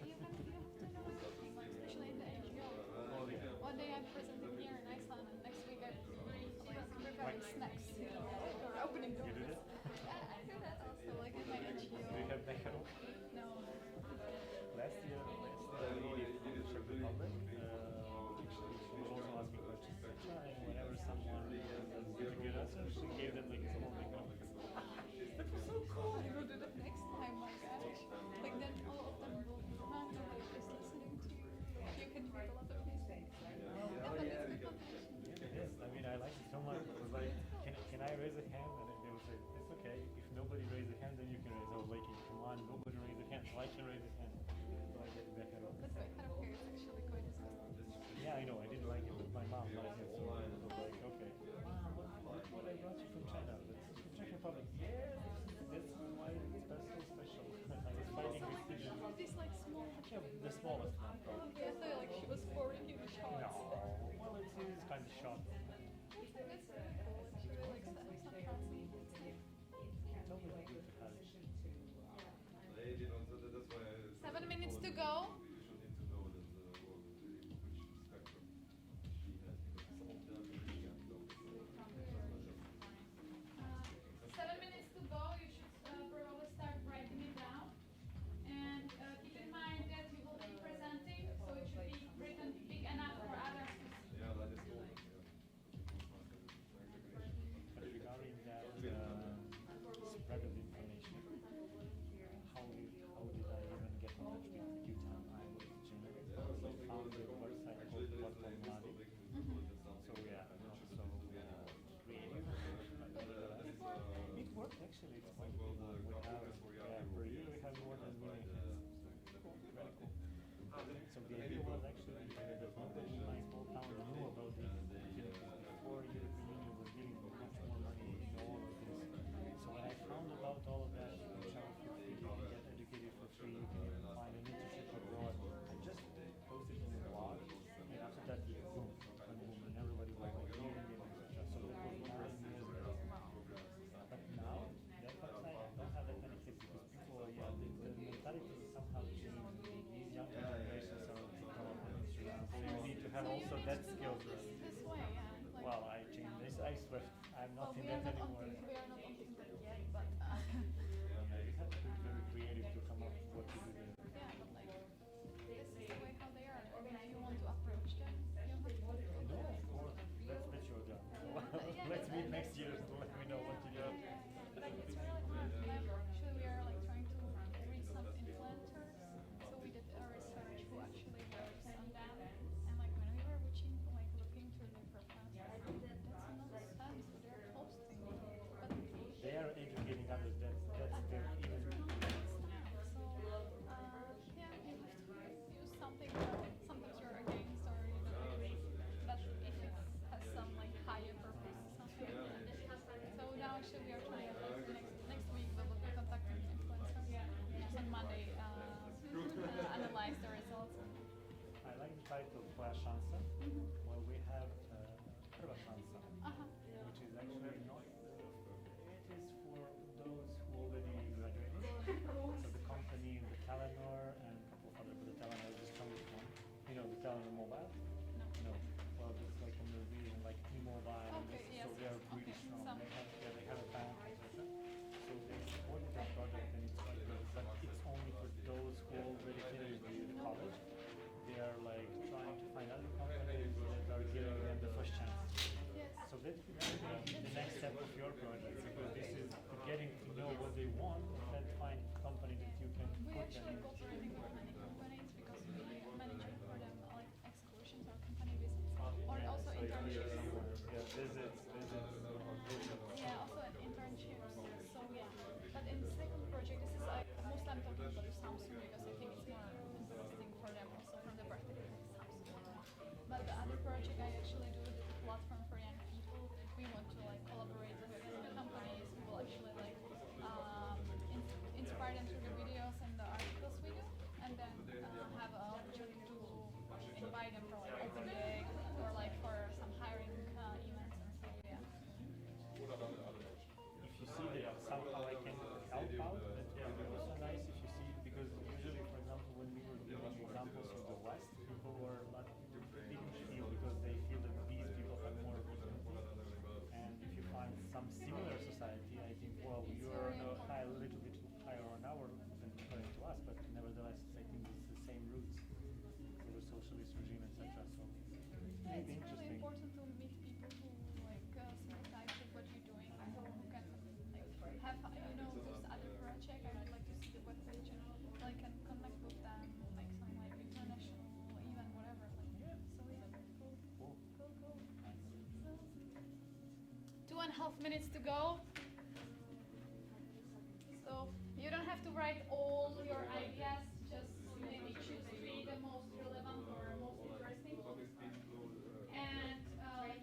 you have to know everything, like raise a hand, and they would say, it's okay. If nobody raises a hand, then you can raise. I was like, come on, nobody raise a hand, so I can raise a hand. So I get back at all. That's why I don't care. It's actually quite disgusting. Yeah, I know. I didn't like it, but my mom liked it, so I was like, okay. Mom, look what I brought you from China. That's from Czech Republic. Yes, that's why it's so special. I was fighting with pigeons. These like small. Yeah, the smallest one. Yeah, I thought like she was pouring you the shots. No, well, it is kind of short. It's really cool. Actually, like some fancy. It's always good to have it. Lady, no, that's why 7 minutes to go. you should need to know that which spectrum she has, because some of them you can't know. 7 minutes to go. You should probably start writing it down. And keep in mind that you will be presenting, so it should be written big enough for others to see. Yeah, that is cool. But regarding that spread of information, how did I even get in touch with Utah? I was a journalist. I found the website called Portal Mladi. So yeah, I'm not so creative. It worked actually. It's quite good. We have, per year we have more than 1 million hits. So very cool. So the idea was actually that nobody in my small town knew about these opportunities before European Union was giving much more money in all of this. So when I found about all of that, you can travel for free, you can get educated for free, you can even find an internship abroad. I just posted it in the blog, and after that, boom, and boom, and everybody was like hearing it, etc. So that was 9 years ago. But now, that website, I don't have that many kids because people, yeah, the mentality is somehow changed. These young generations are on TikTok and Instagram, so you need to have also that skill. This way, yeah. Like, Well, I changed this. I swear, I'm not in we are that not on anymore. we are not on TikTok yet, but Yeah, you have to be very creative to come up with what to do there. yeah, but like this is the way how they are. And if you want to approach them, you have to. No, of course, that's your job. Let's meet next year to let me know what you do. Like it's really fun. Actually, we are like trying to reach some influencers. So we did a research who actually works on that. And like when we were looking through their profiles, that's not them. So they're posting, but They are educating others. That's their even. so yeah, you have to use something that sometimes you're against or you don't agree. But if it has some like higher purpose, something like that. So now actually we are trying next week we will be contacting influencers. Just on Monday, analyze the results. I like the title Tvoja šansa. Well, we have Prva šansa, which is actually not. It is for those who already graduated. So the company, the Telenor, and a couple of other, but the Telenor is the strongest one. You know the Telenor mobile? No. Well, it's like a Norwegian, like T-Mobile. Okay, yes, So they are yes. pretty Okay, strong. some- They have a bank, etc. So they supported that project, and it's quite good. But it's only for those who already finished the college. They are like trying to find other companies that are giving them the first chance. Yes. So that's the next step of your project, because this is getting to know what they want and then find a company that you can We put them actually in. cooperating with many companies because we managing for them like excursions or company visits or also So you internships. visits. Yeah, also an internships. So yeah, but in the second project, this is like mostly I'm talking about Samsung because I think it's more interesting for them also from the perspective of Samsung. But the other project I actually do with the platform for young people. We want to like collaborate with companies who will actually like inspire them through the videos and the articles we do, and 1.5 minutes to go. So you don't have to write all your ideas, just maybe choose 3 the most relevant or most interesting. And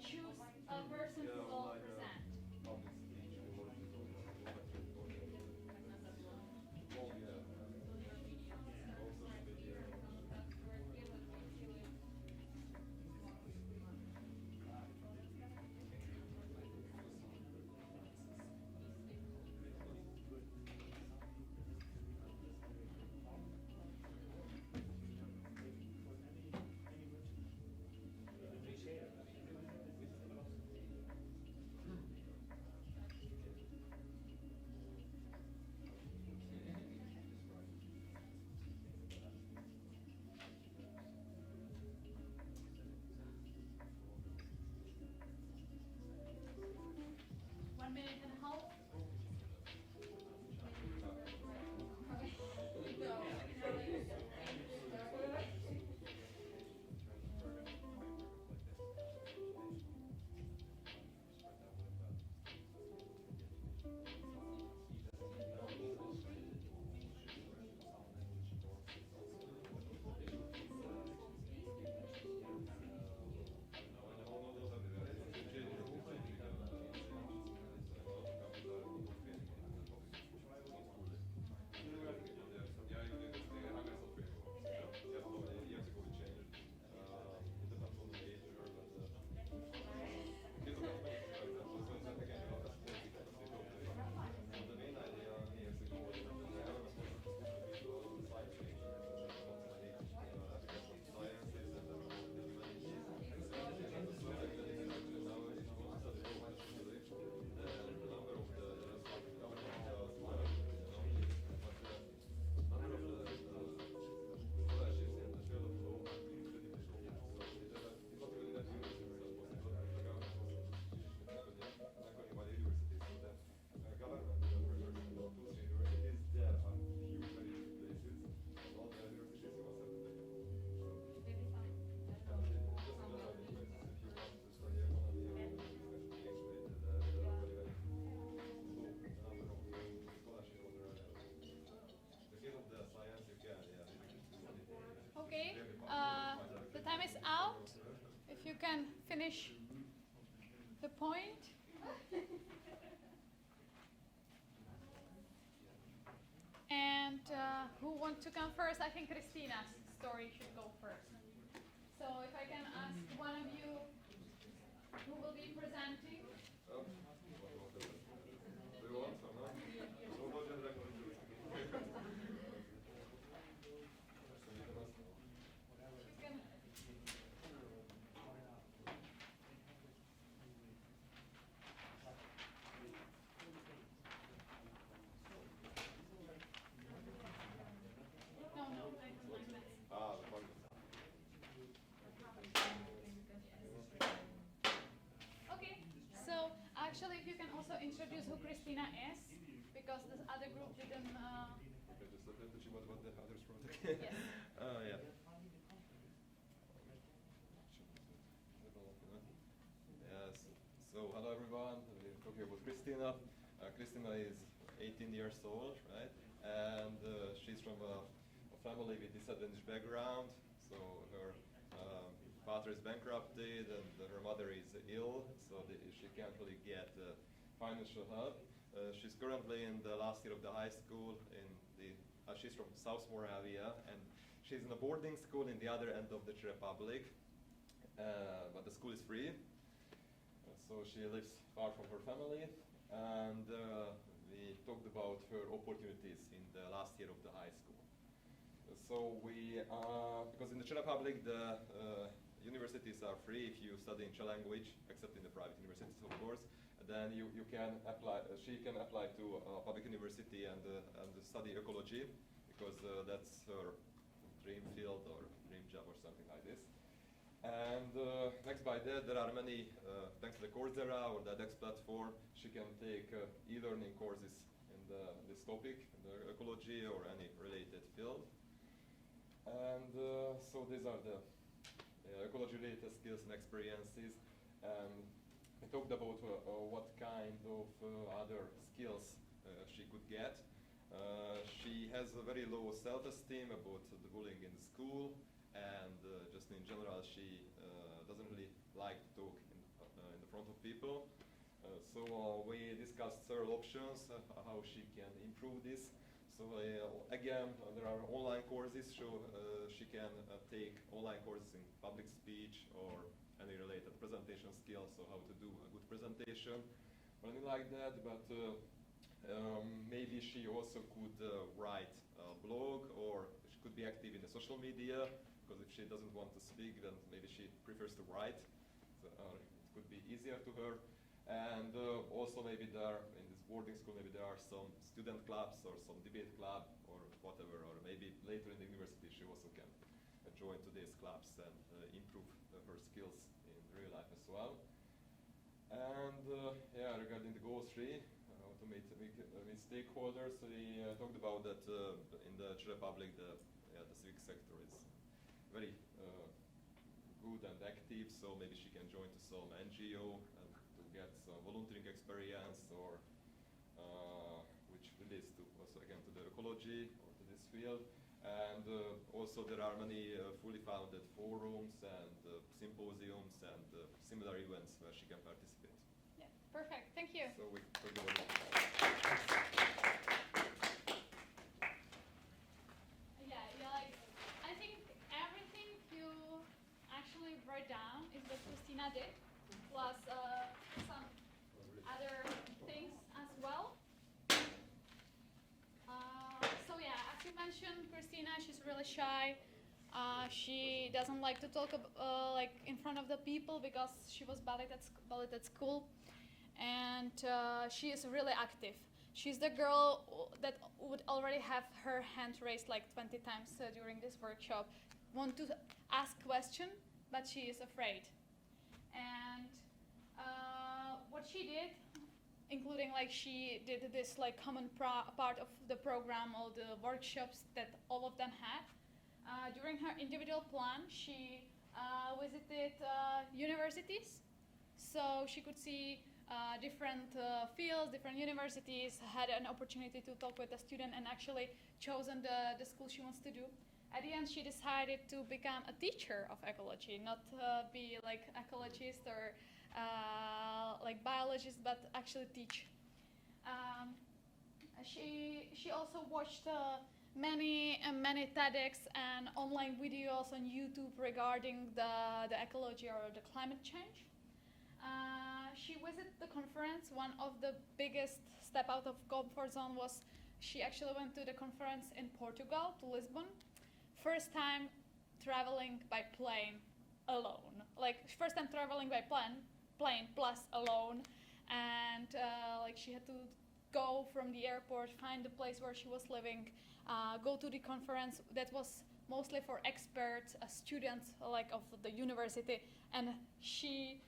choose a person who will present. Okay, the time is out. If you can finish the point. And who wants to come first? I think Christina's story should go first. So if I can ask one of you who will be presenting. Actually, if you can also introduce who Christina is, because this other group didn't. Okay, just let me what the others wrote. Yes. Yeah. Yes. So hello everyone. We're talking about Christina. Christina is 18 years old, right? And she's from a family with disadvantaged background. So her father is bankrupted and her mother is ill, so she can't really get financial help. She's currently in the last year of the high school she's from South Moravia, and she's in a boarding school in the other end of the Czech Republic, but the school is free. So she lives far from her family, and we talked about her opportunities in the last year of the high school. So because in the Czech Republic the universities are free if you study in Czech language, except in the private universities, of course. Then you can apply. She can apply to a public university and study ecology, because that's her dream field or dream job or something like this. And next by that, there are many, thanks to the Coursera or the edX platform, she can take e-learning courses in this topic, in the ecology or any related field. And so these are the ecology-related skills and experiences. we talked about what kind of other skills she could get. She has a very low self-esteem about the bullying in the school, and just in general she doesn't really like to talk in the front of people. So we discussed several options how she can improve this. So again, there are online courses, so she can take online courses in public speech or any related presentation skills, so how to do a good presentation, or anything like that. But maybe she also could write a blog, or she could be active in the social media, because if she doesn't want to speak, then maybe she prefers to write. So, it could be easier to her. And also maybe there, in this boarding school, maybe there are some student clubs or some debate club or whatever, or maybe later in the university she also can join today's clubs and improve her skills in real life as well. And yeah, regarding the goal 3, automate with stakeholders, we talked about that in the Czech Republic the civic sector is very good and active, so maybe she can join to some NGO and to get some volunteering experience, or which relates to also again to the ecology or to this field. And also there are many fully founded forums and symposiums and similar events where she can participate. Yeah, perfect. Thank you. So we talked about that. Yeah, like I think everything you actually write down is what Christina did, plus some other things as well. So yeah, as you mentioned, Christina, she's really shy. She doesn't like to talk like in front of the people because she was ballet at school, and she is really active. She's the girl that would already have her hand raised like 20 times during this workshop, want to ask question, but she is afraid. And what she did, including like she did this like common part of the program, all the workshops that all of them had. During her individual plan, she visited universities, so she could see different fields, different universities, had an opportunity to talk with a student and actually chosen the school she wants to do. At the end, she decided to become a teacher of ecology, not be like ecologist or like biologist, but actually teach. She also watched many TEDx and online videos on YouTube regarding the ecology or the climate change. She visited the conference. One of the biggest step out of comfort zone was she actually went to the conference in Portugal, to Lisbon. First time traveling by plane alone. Like first time traveling by plane plus alone. And like she had to go from the airport, find the place where she was living, go to the conference that was mostly for experts, students like of the university, and she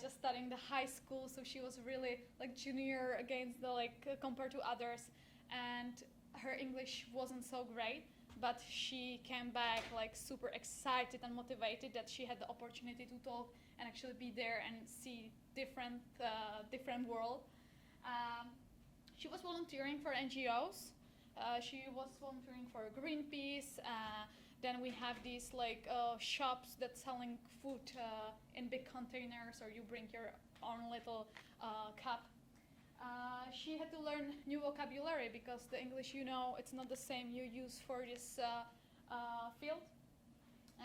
just studying the high school, so she was really like junior against the compared to others, and her English wasn't so great, but she came back like super excited and motivated that she had the opportunity to talk and actually be there and see different world. She was volunteering for NGOs. She was volunteering for Greenpeace. Then we have these shops that selling food in big containers, or you bring your own little cup. She had to learn new vocabulary because the English, it's not the same you use for this field.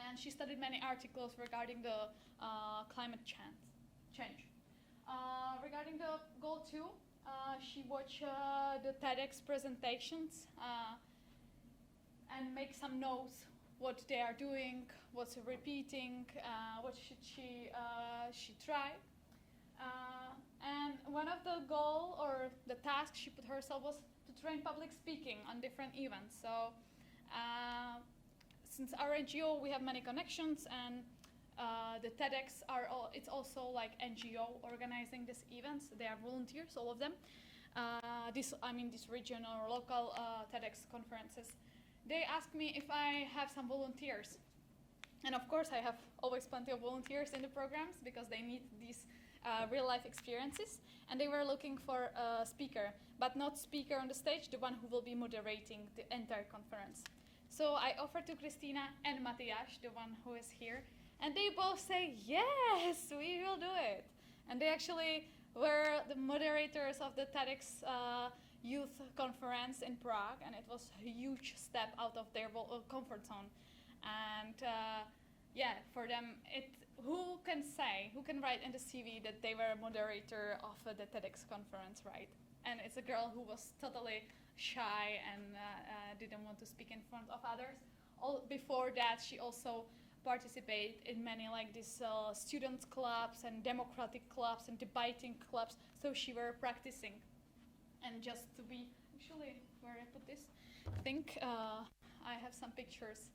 And she studied many articles regarding the climate change. Regarding the goal 2, she watched the TEDx presentations and make some notes what they are doing, what's repeating, what should she try. And one of the goal or the task she put herself was to train public speaking on different events. So since our NGO, we have many connections, and the TEDx it's also like NGO organizing these events. They are volunteers, all of them. These regional or local TEDx conferences. They asked me if I have some volunteers. And of course I have always plenty of volunteers in the programs because they need these real life experiences, and they were looking for a speaker, but not speaker on the stage, the one who will be moderating the entire conference. So I offered to Christina and Matthias, the one who is here, and they both say, yes, we will do it. And they actually were the moderators of the TEDx youth conference in Prague, and it was a huge step out of their comfort zone. And yeah, for them, who can write in the CV that they were a moderator of the TEDx conference, right? And it's a girl who was totally shy and didn't want to speak in front of others. Before that, she also participated in many like these student clubs and democratic clubs and debating clubs, so she were practicing. And just to be, actually, where I put this, I think I have some pictures.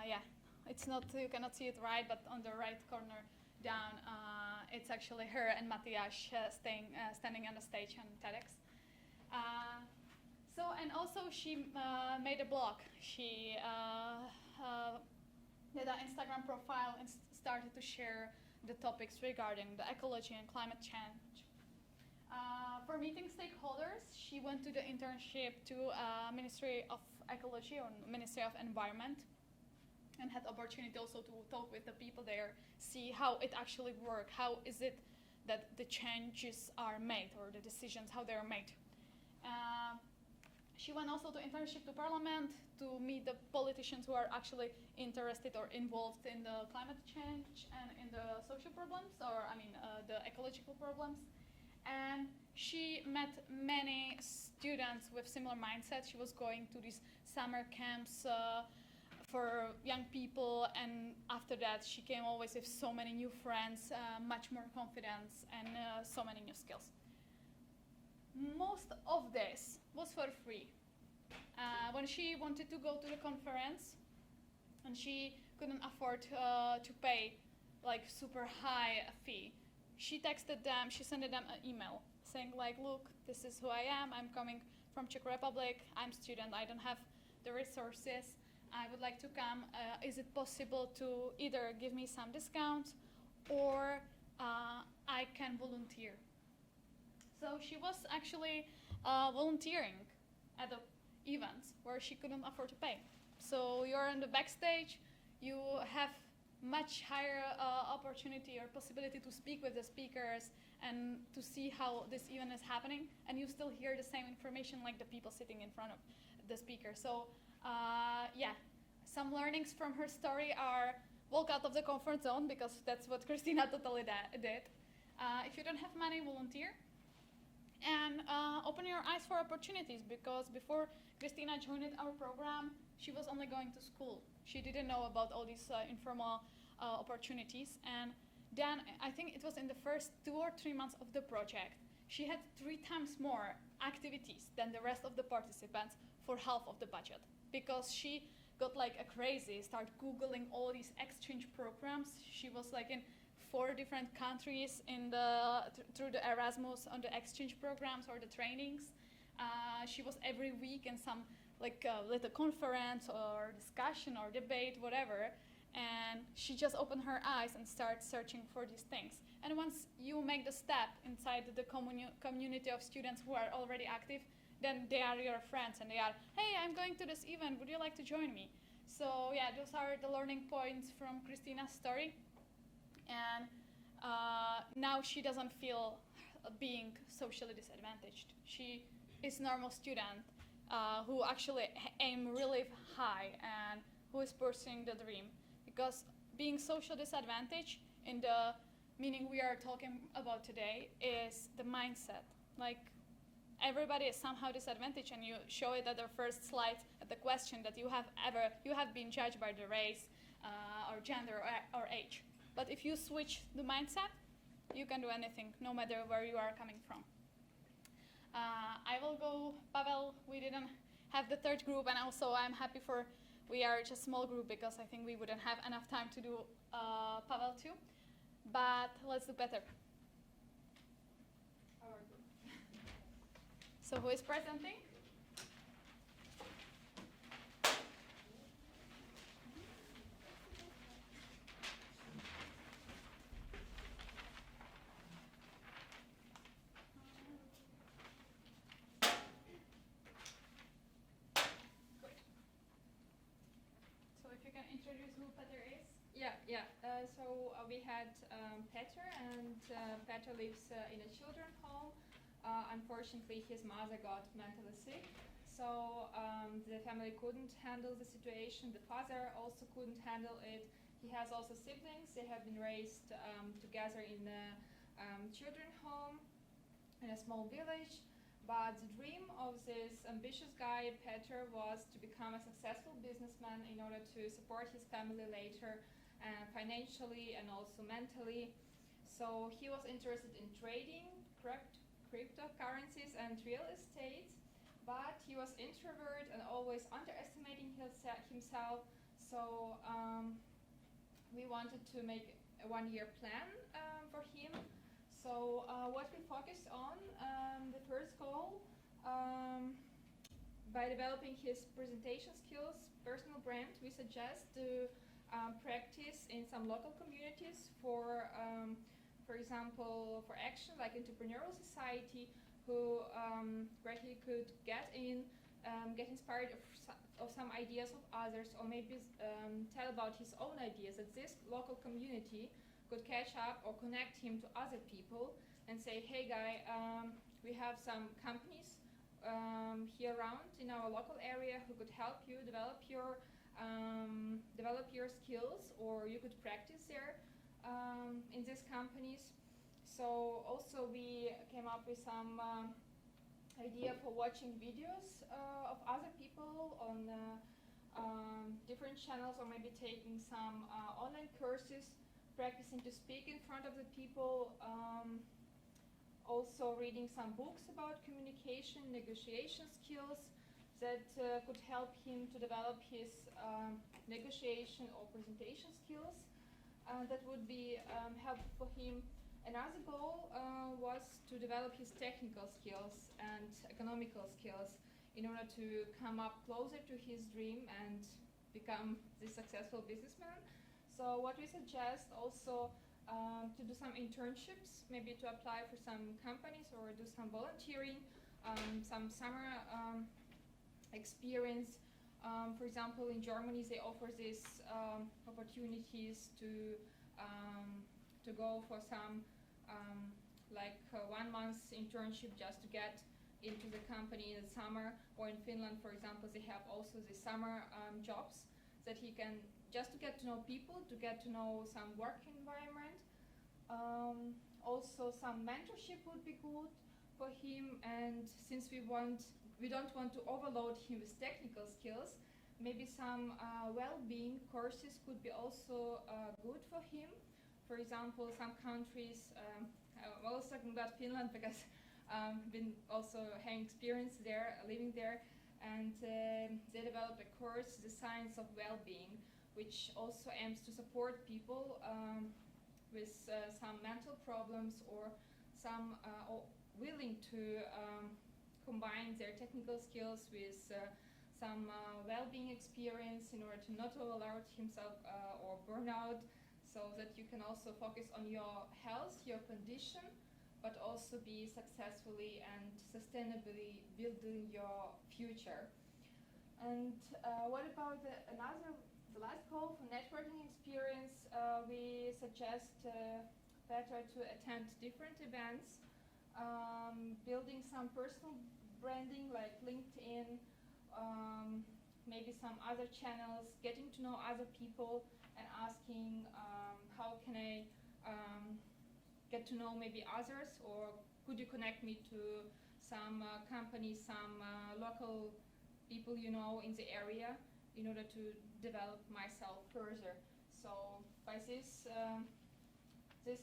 Yeah, it's not, you cannot see it right, but on the right corner down, it's actually her and Matthias standing on the stage on TEDx. And also she made a blog. She did an Instagram profile and started to share the topics regarding the ecology and climate change. For meeting stakeholders, she went to the internship to Ministry of Ecology or Ministry of Environment, and had opportunity also to talk with the people there, see how it actually works, how is it that the changes are made, or the decisions, how they are made. She went also to internship to Parliament to meet the politicians who are actually interested or involved in the climate change and in the social problems, or the ecological problems. And she met many students with similar mindsets. She was going to these summer camps for young people, and after that she came always with so many new friends, much more confidence, and so many new skills. Most of this was for free. When she wanted to go to the conference and she couldn't afford to pay like super high fee, she texted them, she sent them an email saying like, look, this is who I am, I'm coming from Czech Republic, I'm student, I don't have the resources, I would like to come, is it possible to either give me some discounts or I can volunteer? So she was actually volunteering at the events where she couldn't afford to pay. So you're in the backstage, you have much higher opportunity or possibility to speak with the speakers and to see how this event is happening, and you still hear the same information like the people sitting in front of the speaker. So yeah, some learnings from her story are walk out of the comfort zone, because that's what Christina totally did. If you don't have money, volunteer. And open your eyes for opportunities, because before Christina joined our program, she was only going to school. She didn't know about all these informal opportunities. And then I think it was in the first 2 or 3 months of the project, she had 3 times more activities than the rest of the participants for half of the budget, because she got like a crazy, started Googling all these exchange programs. She was like in 4 different countries in through the Erasmus on the exchange programs or the trainings. She was every week in some like little conference or discussion or debate, whatever, and she just opened her eyes and started searching for these things. And once you make the step inside the community of students who are already active, then they are your friends and they are, hey, I'm going to this event, would you like to join me? So yeah, those are the learning points from Christina's story. And now she doesn't feel being socially disadvantaged. She is a normal student who actually aim really high and who is pursuing the dream. Because being social disadvantaged in the meaning we are talking about today is the mindset. Like everybody is somehow disadvantaged, and you show it at the first slide at the question that you have been judged by the race or gender or age. But if you switch the mindset, you can do anything, no matter where you are coming from. I will go, Pavel, we didn't have the third group, and also I'm happy we are just a small group, because I think we wouldn't have enough time to do Pavel too. But let's do better. Our group. So who is presenting? We had Peter, and Peter lives in a children's home. Unfortunately, his mother got mentally sick, so the family couldn't handle the situation. The father also couldn't handle it. He has also siblings. They have been raised together in a children's home in a small village. But the dream of this ambitious guy, Peter, was to become a successful businessman in order to support his family later, financially and also mentally. So he was interested in trading, cryptocurrencies and real estate, but he was introvert and always underestimating himself. So we wanted to make a one-year plan for him. So what we focused on, the first goal, by developing his presentation skills, personal brand, we suggest to practice in some local communities for example, for action like entrepreneurial society, where he could get inspired of some ideas of others, or maybe tell about his own ideas, that this local community could catch up or connect him to other people and say, hey guy, we have some companies here around in our local area who could help you develop your skills, or you could practice there in these companies. So also we came up with some idea for watching videos of other people on different channels, or maybe taking some online courses, practicing to speak in front of the people, also reading some books about communication, negotiation skills that could help him to develop his negotiation or presentation skills. That would be helpful for him. Another goal was to develop his technical skills and economical skills in order to come up closer to his dream and become this successful businessman. So what we suggest also to do some internships, maybe to apply for some companies or do some volunteering, some summer experience. For example, in Germany, they offer these opportunities to go for some 1 month internship just to get into the company in the summer. Or in Finland, for example, they have also the summer jobs that he can, just to get to know people, to get to know some work environment. Also some mentorship would be good for him, and since we don't want to overload him with technical skills, maybe some well-being courses could be also good for him. For example, some countries, I'm also talking about Finland because I've been also having experience there, living there, and they developed a course, The Science of Well-being, which also aims to support people with some mental problems, or some willing to combine their technical skills with some well-being experience in order to not overload himself or burn out, so that you can also focus on your health, your condition, but also be successfully and sustainably building your future. And what about the last goal for networking experience? We suggest better to attend different events, building some personal branding like LinkedIn, maybe some other channels, getting to know other people and asking how can I get to know maybe others, or could you connect me to some companies, some local people you know in the area, in order to develop myself further. So by this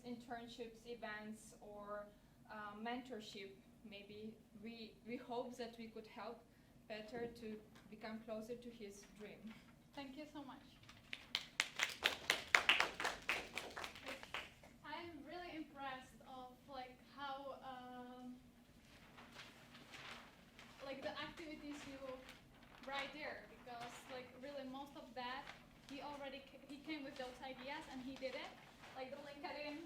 internships, events, or mentorship, maybe we hope that we could help Peter to become closer to his dream. Thank you so much. I'm really impressed of how the activities you right there, because really most of that he came with those ideas and he did it, like the LinkedIn,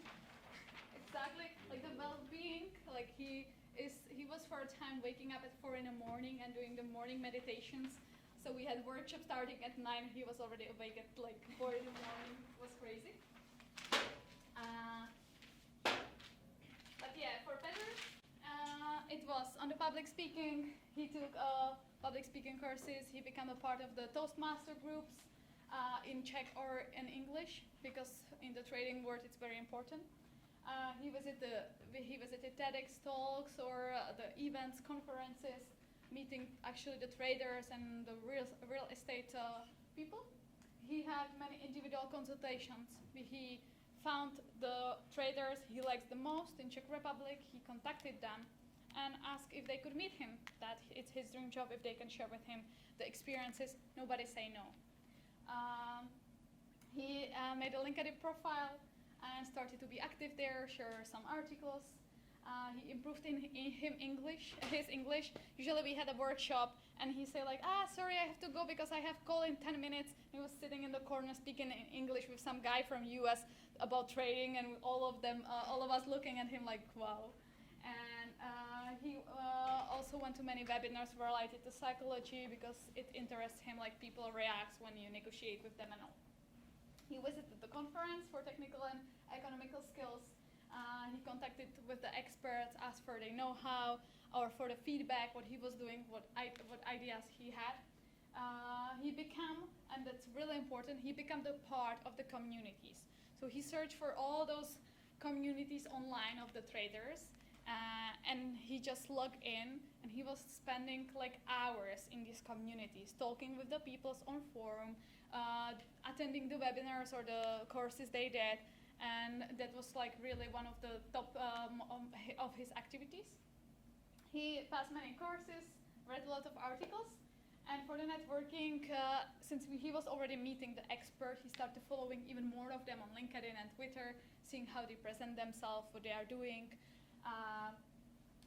exactly, like the well-being, he was for a time waking up at 4 in the morning and doing the morning meditations. So we had workshop starting at 9. He was already awake at 4 in the morning. It was crazy. on the public speaking. He took public speaking courses. He became a part of the Toastmaster groups in Czech or in English, because in the trading world it's very important. He visited TEDx talks or the events, conferences, meeting actually the traders and the real estate people. He had many individual consultations. He found the traders he likes the most in Czech Republic. He contacted them and asked if they could meet him, that it's his dream job, if they can share with him the experiences. Nobody say no. He made a LinkedIn profile and started to be active there, share some articles. He improved in his English. Usually we had a workshop and he say like, sorry, I have to go because I have call in 10 minutes. He was sitting in the corner speaking in English with some guy from US about trading, and all of us looking at him like, wow. And he also went to many webinars related to psychology because it interests him, like people react when you negotiate with them and all. He visited the conference for technical and economical skills. He contacted with the experts, asked for their know-how or for the feedback, what he was doing, what ideas he had. He became, and that's really important, he became the part of the communities. So he searched for all those communities online of the traders, and he just logged in, and he was spending like hours in these communities, talking with the people on forum, attending the webinars or the courses they did, and that was like really one of the top of his activities. He passed many courses, read a lot of articles, and for the networking, since he was already meeting the expert, he started following even more of them on LinkedIn and Twitter, seeing how they present themselves, what they are doing.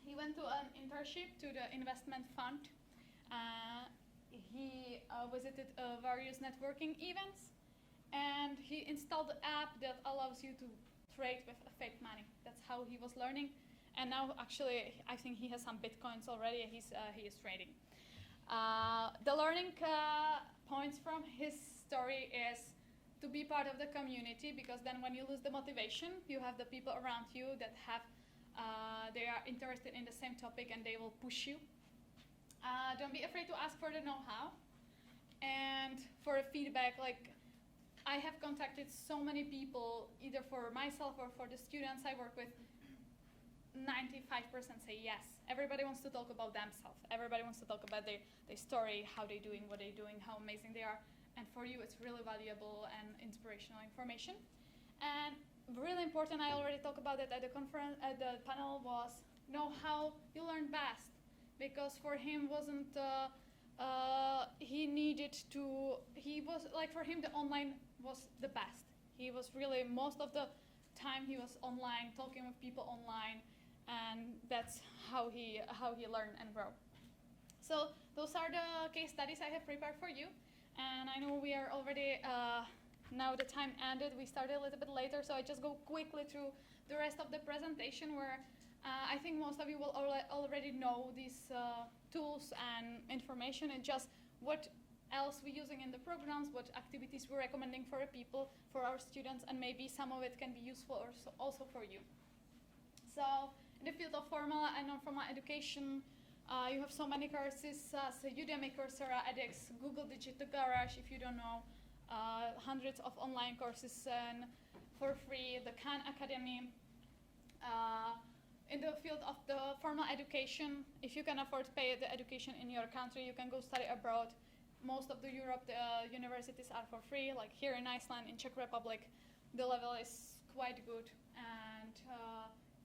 He went to an internship to the investment fund. He visited various networking events, and he installed the app that allows you to trade with fake money. That's how he was learning. And now, actually, I think he has some bitcoins already. He is trading. The learning points from his story is to be part of the community, because then when you lose the motivation, you have the people around you that have they are interested in the same topic and they will push you. Don't be afraid to ask for the know-how and for feedback. Like, I have contacted so many people, either for myself or for the students I work with. 95% say yes. Everybody wants to talk about themselves. Everybody wants to talk about their story, how they're doing, what they're doing, how amazing they are. And for you, it's really valuable and inspirational information. And really important, I already talked about it at the conference, at the panel, was know how you learn best. Because for him wasn't, he needed to, he was, like for him the online was the best. He was really, most of the time he was online, talking with people online, and that's how he learned and grew. So those are the case studies I have prepared for you. And I know we are already, now the time ended, we started a little bit later, so I just go quickly through the rest of the presentation, where I think most of you will already know these tools and information, and just what else we're using in the programs, what activities we're recommending for people, for our students, and maybe some of it can be useful also for you. So in the field of formal and non-formal education, you have so many courses, so Udemy, Coursera, edX, Google Digital Garage, if you don't know, hundreds of online courses and for free, the Khan Academy. In the field of the formal education, if you can afford to pay the education in your country, you can go study abroad. Most of the Europe, the universities are for free, like here in Iceland, in Czech Republic, the level is quite good, and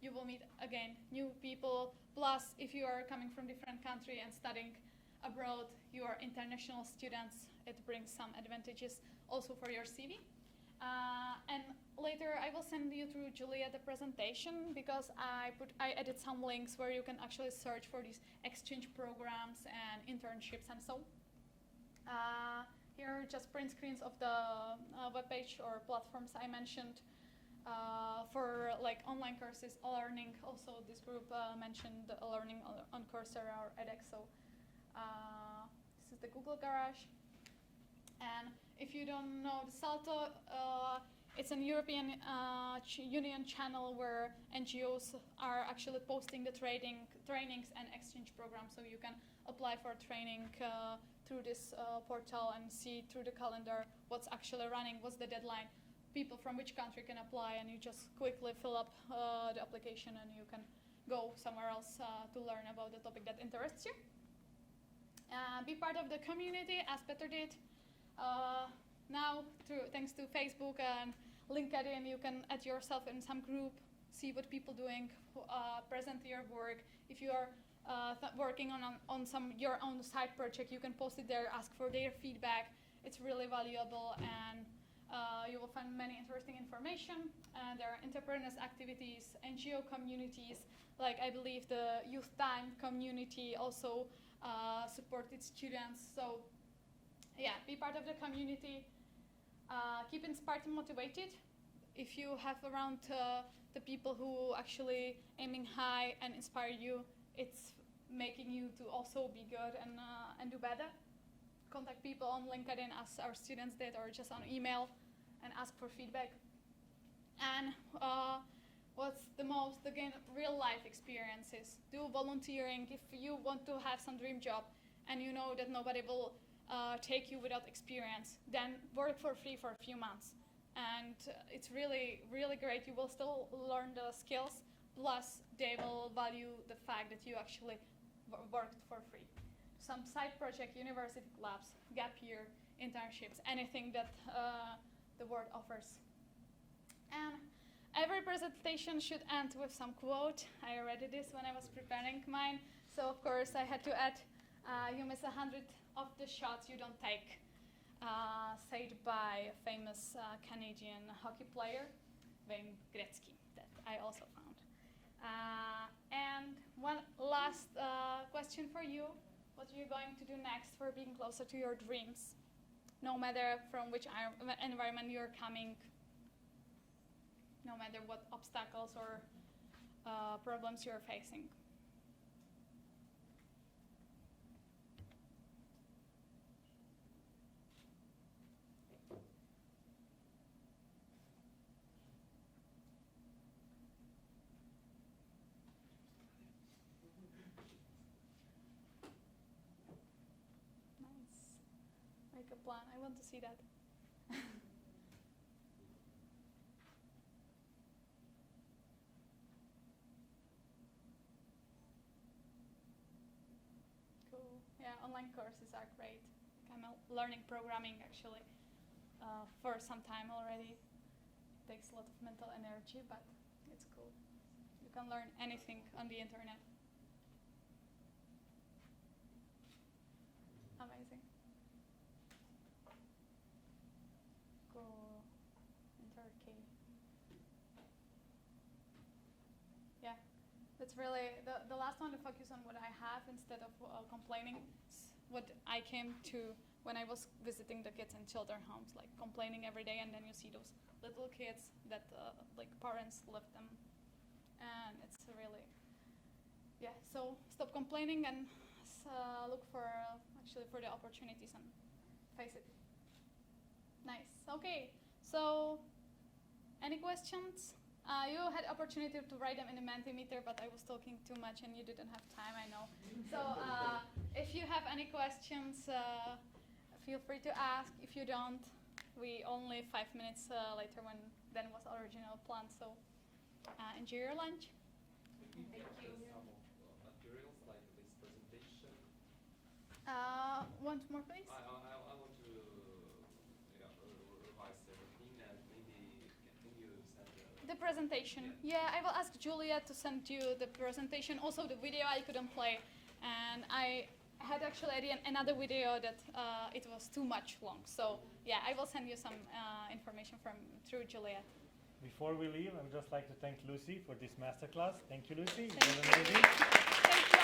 you will meet, again, new people. Plus, if you are coming from different country and studying abroad, you are international students, it brings some advantages also for your CV. And later I will send you through Julia the presentation, because I added some links where you can actually search for these exchange programs and internships and so. Here are just print screens of the webpage or platforms I mentioned. For like online courses, e-learning, also this group mentioned the e-learning on Coursera or edX. So this is the Google Garage. And if you don't know the Salto, it's it's an European Union channel where NGOs are actually posting the trainings and exchange programs, so you can apply for training through this portal and see through the calendar what's actually running, what's the deadline, people from which country can apply, and you just quickly fill up the application and you can go somewhere else to learn about the topic that interests you. Be part of the community, as Peter did. Now, thanks to Facebook and LinkedIn, you can add yourself in some group, see what people doing, present your work. If you are working on your own side project, you can post it there, ask for their feedback. It's really valuable, and you will find many interesting information. There are entrepreneurs activities, NGO communities, like I believe the Youth Time community also supported students. So yeah, be part of the community. Keep inspired and motivated. If you have around the people who actually aiming high and inspire you, it's making you to also be good and do better. Contact people on LinkedIn as our students did, or just on email, and ask for feedback. And what's the most, again, real life experiences. Do volunteering if you want to have some dream job and you know that nobody will take you without experience, then work for free for a few months. And it's really, really great. You will still learn the skills, plus they will value the fact that you actually worked for free. Some side project, university labs, gap year, internships, anything that the world offers. And every presentation should end with some quote. I already did this when I was preparing mine. So of course I had to add, you miss 100 of the shots you don't take, said by a famous Canadian hockey player, Wayne Gretzky, that I also found. And one last question for you. What are you going to do next for being closer to your dreams? No matter from which environment you're coming, no matter what obstacles or problems you're facing. Nice. Make a plan. I want to see that. Yeah, online courses are great. I'm learning programming actually for some time already. It takes a lot of mental energy, but it's cool. You can learn anything on the internet. Amazing. Cool. In Turkey. Yeah. That's really, the last one to focus on what I have instead of complaining. It's what I came to when I was visiting the kids in children's homes, like complaining every day, and then you see those little kids that like parents left them. And it's really, yeah, so stop complaining and look for, actually for the opportunities and face it. Nice, okay, so any questions? You had opportunity to write them in a Mentimeter, but I was talking too much and you didn't have time, I know. So if you have any questions, feel free to ask. If you don't, we only 5 minutes later than was original plan. So enjoy your lunch. Thank you. Materials like this presentation. One more, please. I want to revise everything, and maybe can you send The presentation. Yeah, I will ask Julia to send you the presentation. Also the video I couldn't play. And I had actually another video that it was too much long. So yeah, I will send you some information through Julia. Before we leave, I would just like to thank Lucie for this masterclass. Thank you, Lucie. It Thank was you. amazing. Thank you.